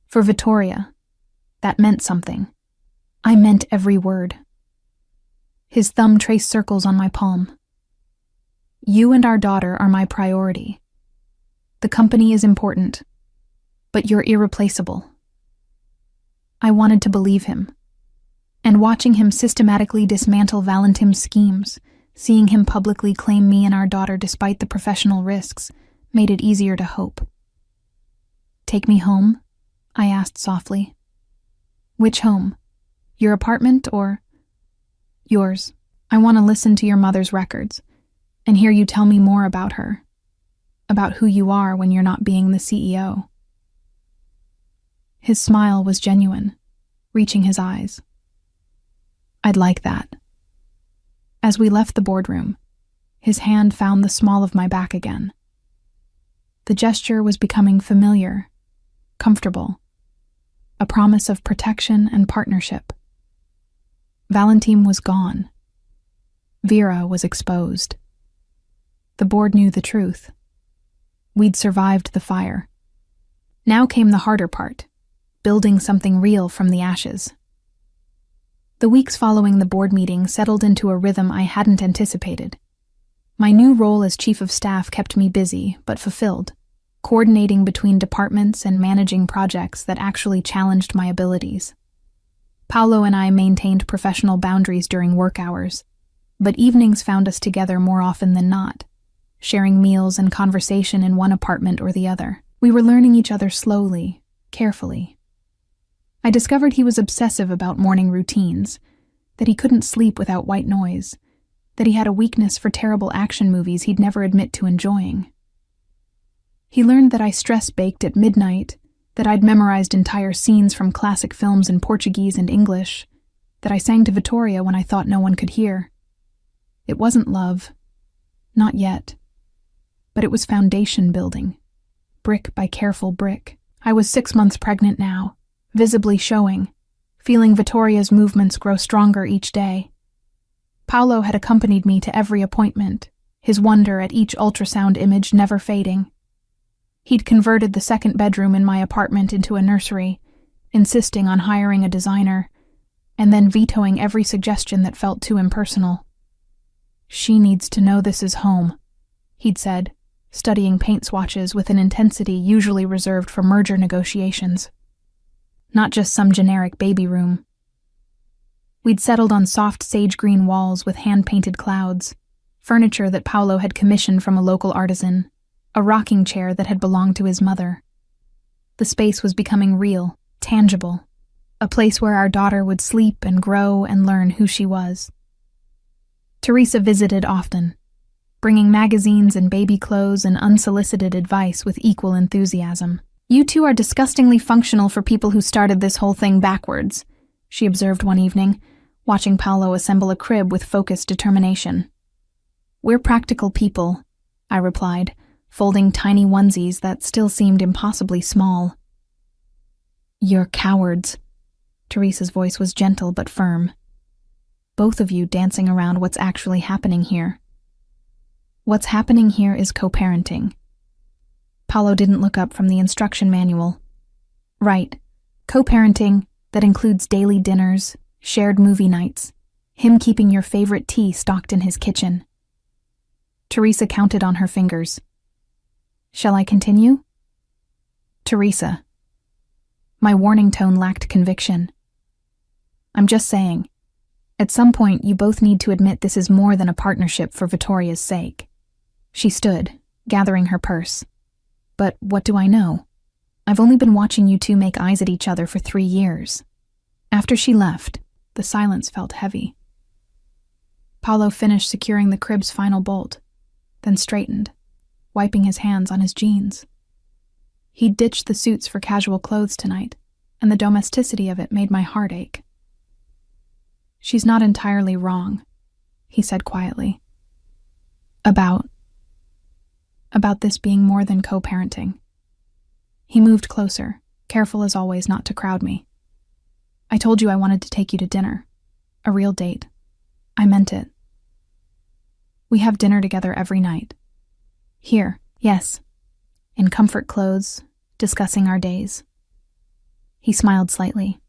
S1: for Vittoria, that meant something. I meant every word. His thumb traced circles on my palm. You and our daughter are my priority. The company is important, but you're irreplaceable. I wanted to believe him. And watching him systematically dismantle Valentim's schemes, seeing him publicly claim me and our daughter despite the professional risks, made it easier to hope. Take me home? I asked softly. Which home? Your apartment or yours? I want to listen to your mother's records and hear you tell me more about her, about who you are when you're not being the CEO. His smile was genuine, reaching his eyes. I'd like that. As we left the boardroom, his hand found the small of my back again. The gesture was becoming familiar, comfortable, a promise of protection and partnership. Valentim was gone. Vera was exposed. The board knew the truth. We'd survived the fire. Now came the harder part, building something real from the ashes. The weeks following the board meeting settled into a rhythm I hadn't anticipated. My new role as chief of staff kept me busy, but fulfilled, coordinating between departments and managing projects that actually challenged my abilities. Paolo and I maintained professional boundaries during work hours, but evenings found us together more often than not, sharing meals and conversation in one apartment or the other. We were learning each other slowly, carefully. I discovered he was obsessive about morning routines, that he couldn't sleep without white noise, that he had a weakness for terrible action movies he'd never admit to enjoying. He learned that I stress-baked at midnight, that I'd memorized entire scenes from classic films in Portuguese and English, that I sang to Vittoria when I thought no one could hear. It wasn't love. Not yet. But it was foundation building, brick by careful brick. I was 6 months pregnant now, visibly showing, feeling Vittoria's movements grow stronger each day. Paolo had accompanied me to every appointment, his wonder at each ultrasound image never fading. He'd converted the second bedroom in my apartment into a nursery, insisting on hiring a designer, and then vetoing every suggestion that felt too impersonal. She needs to know this is home, he'd said, studying paint swatches with an intensity usually reserved for merger negotiations. Not just some generic baby room. We'd settled on soft sage-green walls with hand-painted clouds, furniture that Paolo had commissioned from a local artisan, a rocking chair that had belonged to his mother. The space was becoming real, tangible, a place where our daughter would sleep and grow and learn who she was. Teresa visited often, bringing magazines and baby clothes and unsolicited advice with equal enthusiasm. You two are disgustingly functional for people who started this whole thing backwards, she observed one evening, watching Paolo assemble a crib with focused determination. We're practical people, I replied, folding tiny onesies that still seemed impossibly small. You're cowards. Teresa's voice was gentle but firm. Both of you dancing around what's actually happening here. What's happening here is co-parenting. Paolo didn't look up from the instruction manual. Right, co-parenting that includes daily dinners, shared movie nights, him keeping your favorite tea stocked in his kitchen. Teresa counted on her fingers. Shall I continue? Teresa. My warning tone lacked conviction. I'm just saying, at some point you both need to admit this is more than a partnership for Vittoria's sake. She stood, gathering her purse. But what do I know? I've only been watching you two make eyes at each other for 3 years. After she left, the silence felt heavy. Paolo finished securing the crib's final bolt, then straightened, wiping his hands on his jeans. He ditched the suits for casual clothes tonight, and the domesticity of it made my heart ache. "She's not entirely wrong," he said quietly. About this being more than co-parenting." He moved closer, careful as always not to crowd me. "I told you I wanted to take you to dinner. A real date. I meant it. We have dinner together every night. Here, yes, in comfort clothes, discussing our days." He smiled slightly.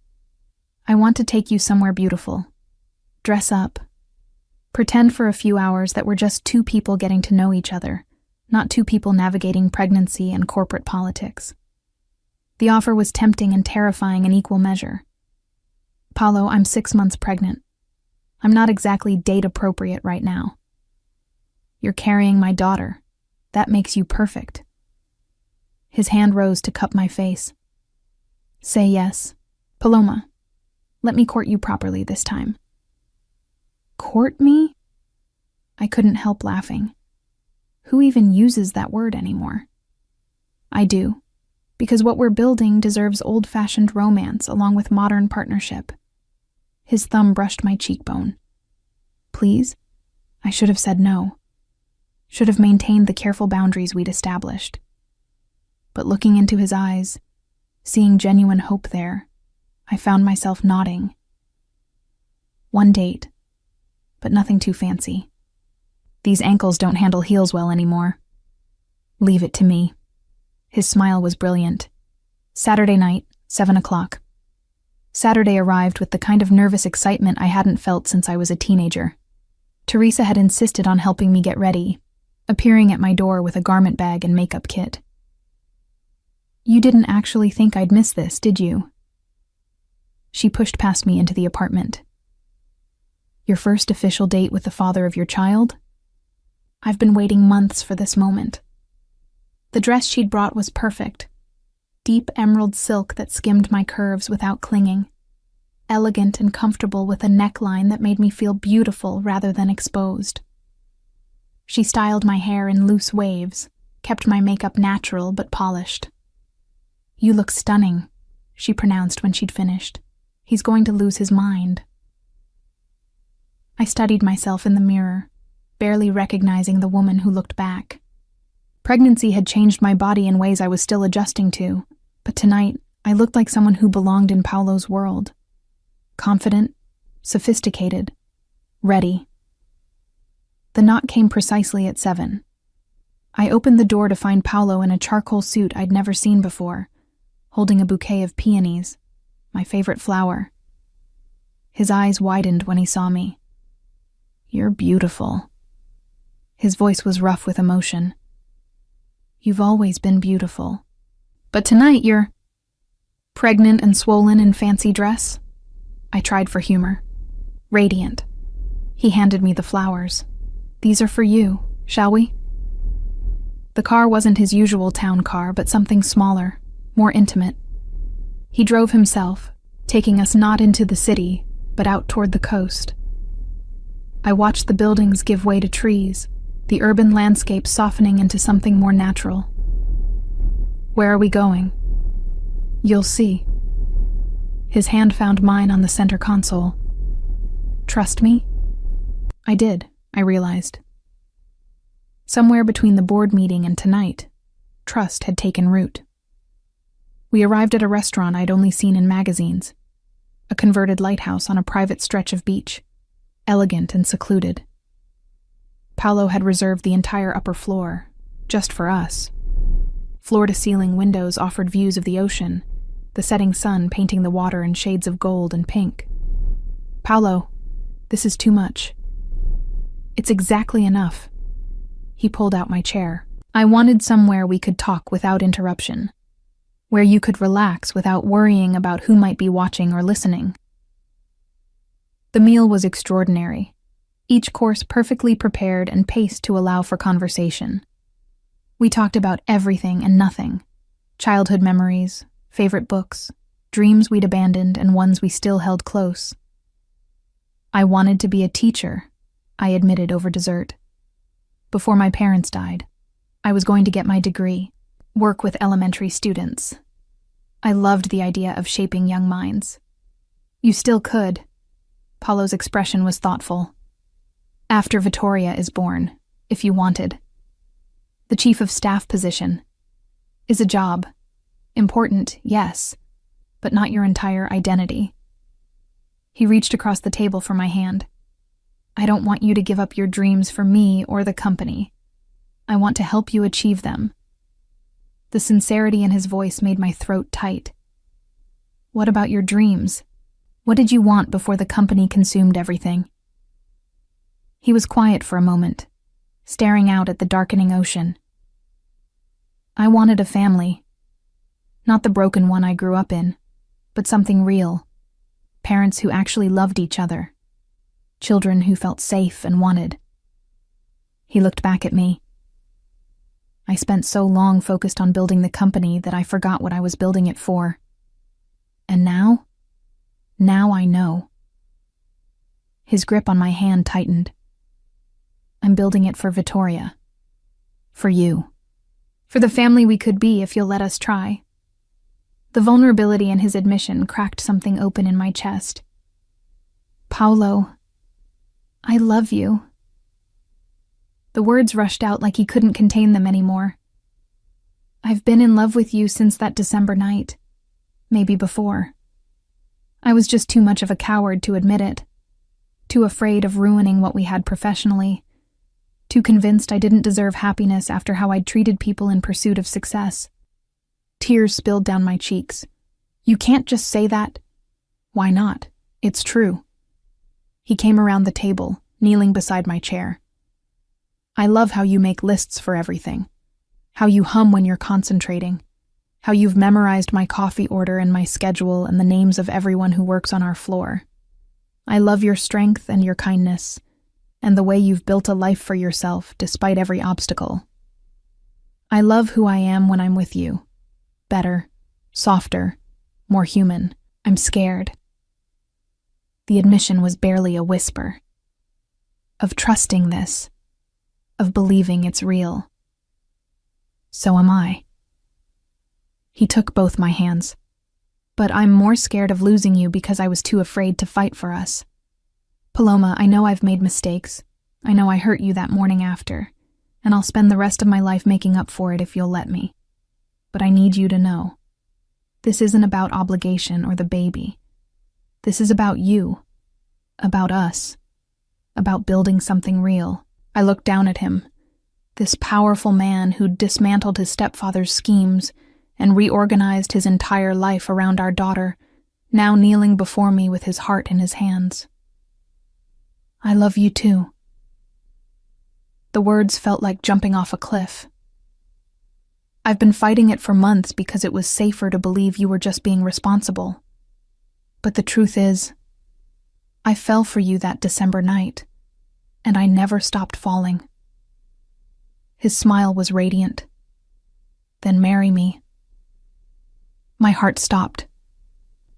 S1: "I want to take you somewhere beautiful. Dress up. Pretend for a few hours that we're just two people getting to know each other, not two people navigating pregnancy and corporate politics." The offer was tempting and terrifying in equal measure. "Paulo, I'm 6 months pregnant. I'm not exactly date-appropriate right now. You're carrying my daughter. That makes you perfect." His hand rose to cup my face. "Say yes. Paloma, let me court you properly this time." "Court me?" I couldn't help laughing. Who even uses that word anymore? "I do, because what we're building deserves old-fashioned romance along with modern partnership." His thumb brushed my cheekbone. "Please?" I should have said no. Should have maintained the careful boundaries we'd established. But looking into his eyes, seeing genuine hope there, I found myself nodding. "One date, but nothing too fancy. These ankles don't handle heels well anymore. Leave it to me." His smile was brilliant. Saturday night, 7 o'clock. Saturday arrived with the kind of nervous excitement I hadn't felt since I was a teenager. Teresa had insisted on helping me get ready, appearing at my door with a garment bag and makeup kit. "You didn't actually think I'd miss this, did you?" She pushed past me into the apartment. "Your first official date with the father of your child? I've been waiting months for this moment." The dress she'd brought was perfect. Deep emerald silk that skimmed my curves without clinging. Elegant and comfortable with a neckline that made me feel beautiful rather than exposed. She styled my hair in loose waves, kept my makeup natural but polished. "You look stunning," she pronounced when she'd finished. "He's going to lose his mind." I studied myself in the mirror, barely recognizing the woman who looked back. Pregnancy had changed my body in ways I was still adjusting to, but tonight I looked like someone who belonged in Paulo's world. Confident, sophisticated, ready. The knock came precisely at 7. I opened the door to find Paulo in a charcoal suit I'd never seen before, holding a bouquet of peonies, my favorite flower. His eyes widened when he saw me. "You're beautiful." His voice was rough with emotion. "You've always been beautiful. But tonight you're pregnant and swollen in fancy dress." I tried for humor. "Radiant." He handed me the flowers. "These are for you, shall we?" The car wasn't his usual town car, but something smaller, more intimate. He drove himself, taking us not into the city, but out toward the coast. I watched the buildings give way to trees, the urban landscape softening into something more natural. "Where are we going?" "You'll see." His hand found mine on the center console. "Trust me?" I did, I realized. Somewhere between the board meeting and tonight, trust had taken root. We arrived at a restaurant I'd only seen in magazines, a converted lighthouse on a private stretch of beach, elegant and secluded. Paulo had reserved the entire upper floor, just for us. Floor-to-ceiling windows offered views of the ocean, the setting sun painting the water in shades of gold and pink. "Paulo, this is too much." "It's exactly enough." He pulled out my chair. "I wanted somewhere we could talk without interruption, where you could relax without worrying about who might be watching or listening." The meal was extraordinary, each course perfectly prepared and paced to allow for conversation. We talked about everything and nothing: childhood memories, favorite books, dreams we'd abandoned and ones we still held close. "I wanted to be a teacher," I admitted over dessert. "Before my parents died, I was going to get my degree. work with elementary students. I loved the idea of shaping young minds. You still could. Paulo's expression was thoughtful. After Vittoria is born, if you wanted. The chief of staff position is a job. Important, yes, but not your entire identity. He reached across the table for my hand. I don't want you to give up your dreams for me or the company. I want to help you achieve them. The sincerity in his voice made my throat tight. What about your dreams? What did you want before the company consumed everything? He was quiet for a moment, staring out at the darkening ocean. I wanted a family. Not the broken one I grew up in, but something real. Parents who actually loved each other. Children who felt safe and wanted. He looked back at me. I spent so long focused on building the company that I forgot what I was building it for. And now I know. His grip on my hand tightened. I'm building it for Vittoria. For you. For the family we could be if you'll let us try. The vulnerability in his admission cracked something open in my chest. Paolo, I love you. The words rushed out like he couldn't contain them anymore. I've been in love with you since that December night. Maybe before. I was just too much of a coward to admit it. Too afraid of ruining what we had professionally. Too convinced I didn't deserve happiness after how I'd treated people in pursuit of success. Tears spilled down my cheeks. You can't just say that. Why not? It's true. He came around the table, kneeling beside my chair. I love how you make lists for everything. How you hum when you're concentrating. How you've memorized my coffee order and my schedule and the names of everyone who works on our floor. I love your strength and your kindness, and the way you've built a life for yourself despite every obstacle. I love who I am when I'm with you. Better, softer, more human. I'm scared. The admission was barely a whisper. Of trusting this. Of believing it's real. So am I. He took both my hands. But I'm more scared of losing you because I was too afraid to fight for us. Paloma, I know I've made mistakes. I know I hurt you that morning after, and I'll spend the rest of my life making up for it if you'll let me. But I need you to know. This isn't about obligation or the baby. This is about you. About us. About building something real. I looked down at him. This powerful man who'd dismantled his stepfather's schemes and reorganized his entire life around our daughter, now kneeling before me with his heart in his hands. I love you too. The words felt like jumping off a cliff. I've been fighting it for months because it was safer to believe you were just being responsible. But the truth is, I fell for you that December night, and I never stopped falling. His smile was radiant. Then marry me. My heart stopped.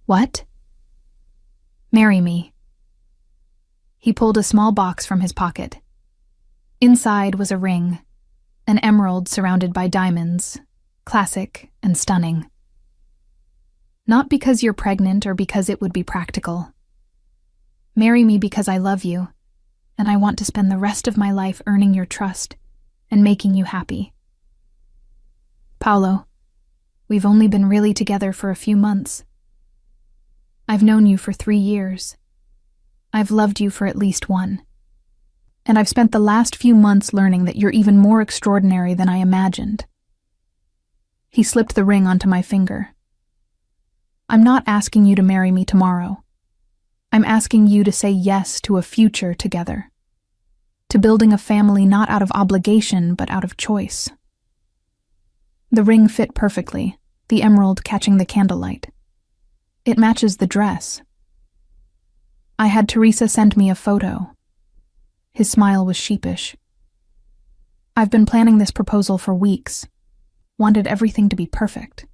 S1: What? Marry me. He pulled a small box from his pocket. Inside was a ring, an emerald surrounded by diamonds, classic and stunning. Not because you're pregnant or because it would be practical. Marry me because I love you, and I want to spend the rest of my life earning your trust and making you happy. Paolo, we've only been really together for a few months. I've known you for 3 years. I've loved you for at least 1. And I've spent the last few months learning that you're even more extraordinary than I imagined. He slipped the ring onto my finger. I'm not asking you to marry me tomorrow. I'm asking you to say yes to a future together. To building a family not out of obligation, but out of choice. The ring fit perfectly, the emerald catching the candlelight. It matches the dress. I had Teresa send me a photo. His smile was sheepish. I've been planning this proposal for weeks. Wanted everything to be perfect.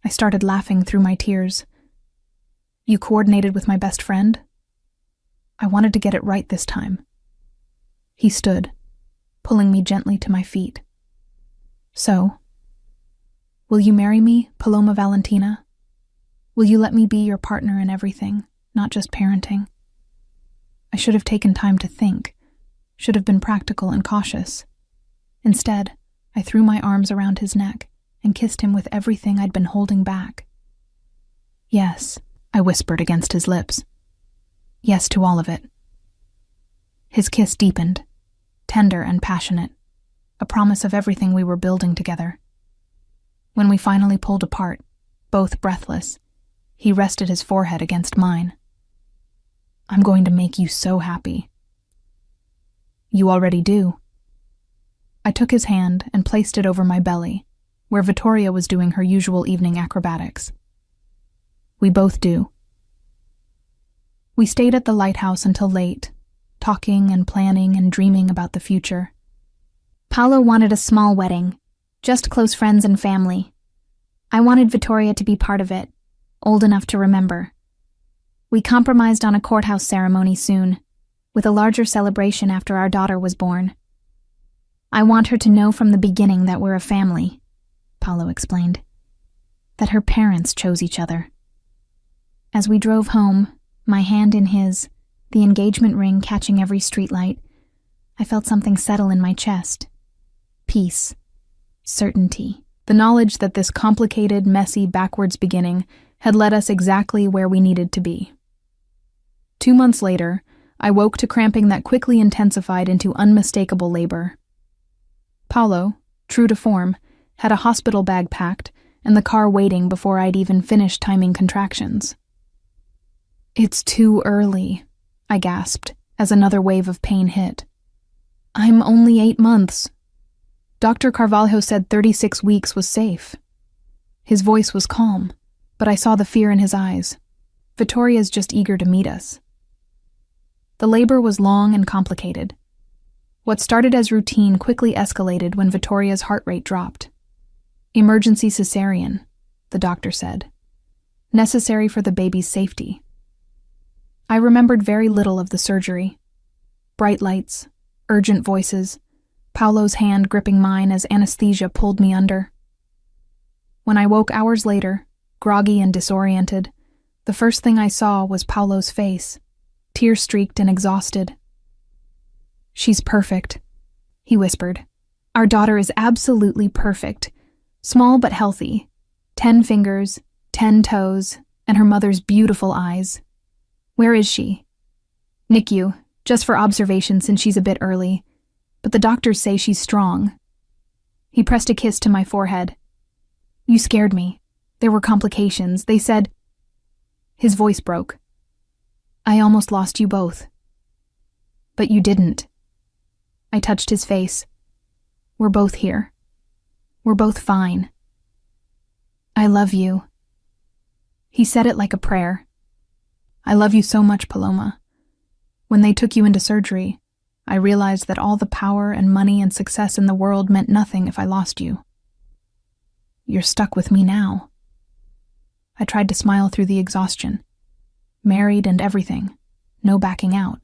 S1: I started laughing through my tears. You coordinated with my best friend? I wanted to get it right this time. He stood, pulling me gently to my feet. So, Will you marry me, Paloma Valentina? Will you let me be your partner in everything, not just parenting? I should have taken time to think, should have been practical and cautious. Instead, I threw my arms around his neck and kissed him with everything I'd been holding back. Yes, I whispered against his lips. Yes to all of it. His kiss deepened, tender and passionate, a promise of everything we were building together. When we finally pulled apart, both breathless, he rested his forehead against mine. I'm going to make you so happy. You already do. I took his hand and placed it over my belly, where Vittoria was doing her usual evening acrobatics. We both do. We stayed at the lighthouse until late, talking and planning and dreaming about the future.
S2: Paolo wanted a small wedding, just close friends and family. I wanted Vittoria to be part of it, old enough to remember. We compromised on a courthouse ceremony soon, with a larger celebration after our daughter was born. I want her to know from the beginning that we're a family, Paolo explained. That her parents chose each other. As we drove home, my hand in his, the engagement ring catching every streetlight, I felt something settle in my chest. Peace. Certainty. The knowledge that this complicated, messy, backwards beginning had led us exactly where we needed to be. 2 months later, I woke to cramping that quickly intensified into unmistakable labor. Paolo, true to form, had a hospital bag packed and the car waiting before I'd even finished timing contractions. It's too early, I gasped as another wave of pain hit. I'm only 8 months. Dr. Carvalho said 36 weeks was safe. His voice was calm, but I saw the fear in his eyes. Vittoria's just eager to meet us. The labor was long and complicated. What started as routine quickly escalated when Vittoria's heart rate dropped. Emergency cesarean, the doctor said. Necessary for the baby's safety. I remembered very little of the surgery. Bright lights, urgent voices, Paolo's hand gripping mine as anesthesia pulled me under. When I woke hours later, groggy and disoriented, the first thing I saw was Paolo's face, tear-streaked and exhausted. She's perfect, he whispered. Our daughter is absolutely perfect. Small but healthy. 10 fingers, 10 toes, and her mother's beautiful eyes. Where is she? NICU, just for observation since she's a bit early. But the doctors say she's strong. He pressed a kiss to my forehead. You scared me. There were complications. They said... His voice broke. I almost lost you both. But you didn't. I touched his face. We're both here. We're both fine. I love you. He said it like a prayer. I love you so much, Paloma. When they took you into surgery, I realized that all the power and money and success in the world meant nothing if I lost you. You're stuck with me now. I tried to smile through the exhaustion. Married and everything. No backing out.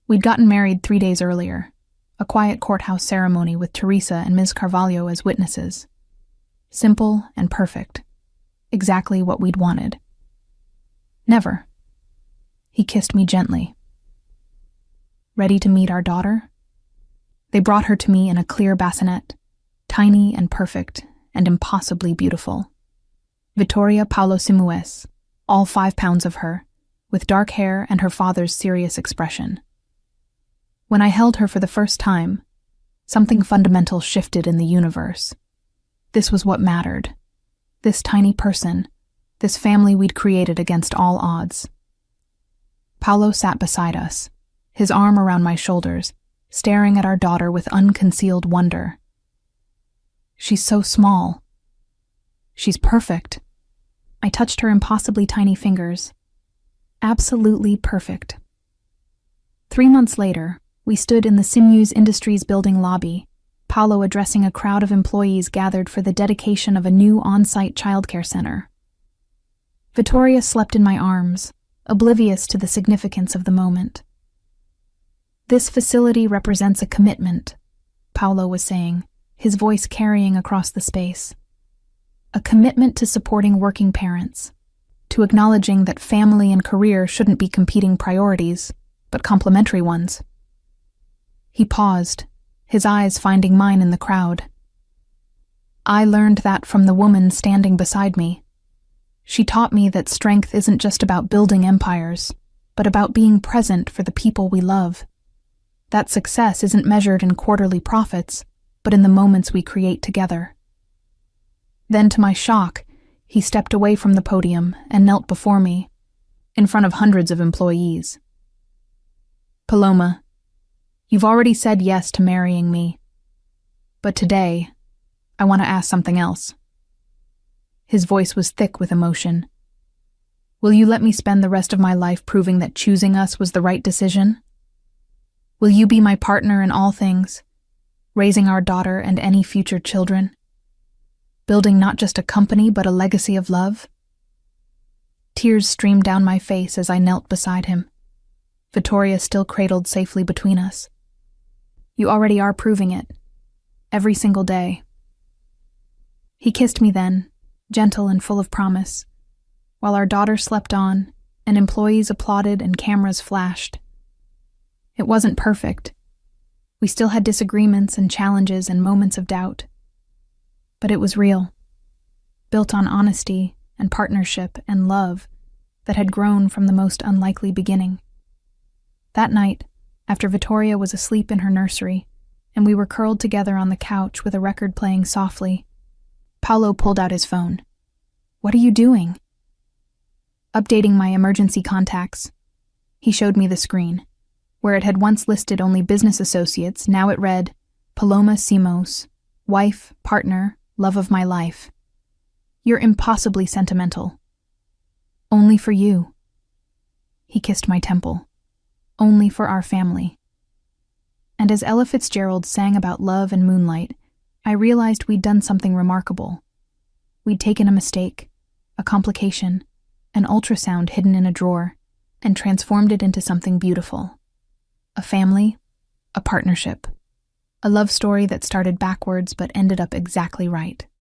S2: We'd gotten married 3 days earlier. A quiet courthouse ceremony with Teresa and Ms. Carvalho as witnesses. Simple and perfect. Exactly what we'd wanted. Never. He kissed me gently. Ready to meet our daughter? They brought her to me in a clear bassinet, tiny and perfect and impossibly beautiful. Vittoria Paolo Simues, all 5 pounds of her, with dark hair and her father's serious expression. When I held her for the first time, something fundamental shifted in the universe. This was what mattered. This tiny person, this family we'd created against all odds. Paolo sat beside us, his arm around my shoulders, staring at our daughter with unconcealed wonder. She's so small. She's perfect. I touched her impossibly tiny fingers. Absolutely perfect. 3 months later, we stood in the Sinews Industries building lobby, Paolo addressing a crowd of employees gathered for the dedication of a new on-site childcare center. Vittoria slept in my arms, oblivious to the significance of the moment. This facility represents a commitment, Paolo was saying, his voice carrying across the space.
S1: a commitment to supporting working parents, to acknowledging that family and career shouldn't be competing priorities, but complementary ones. He paused, his eyes finding mine in the crowd. I learned that from the woman standing beside me. She taught me that strength isn't just about building empires, but about being present for the people we love. That success isn't measured in quarterly profits, but in the moments we create together. Then, to my shock, he stepped away from the podium and knelt before me, in front of hundreds of employees. Paloma, you've already said yes to marrying me, but today, I want to ask something else. His voice was thick with emotion. Will you let me spend the rest of my life proving that choosing us was the right decision? Will you be my partner in all things, raising our daughter and any future children? Building not just a company but a legacy of love? Tears streamed down my face as I knelt beside him, Vittoria still cradled safely between us. You already are proving it, every single day. He kissed me then, gentle and full of promise, while our daughter slept on and employees applauded and cameras flashed. It wasn't perfect. We still had disagreements and challenges and moments of doubt. But it was real, built on honesty and partnership and love that had grown from the most unlikely beginning. That night, after Vittoria was asleep in her nursery, and we were curled together on the couch with a record playing softly, Paolo pulled out his phone. "What are you doing?" Updating my emergency contacts. He showed me the screen. Where it had once listed only business associates, now it read, Paloma Simos, wife, partner, love of my life. You're impossibly sentimental. Only for you. He kissed my temple. Only for our family. And as Ella Fitzgerald sang about love and moonlight, I realized we'd done something remarkable. We'd taken a mistake, a complication, an ultrasound hidden in a drawer, and transformed it into something beautiful. A family, a partnership, a love story that started backwards but ended up exactly right.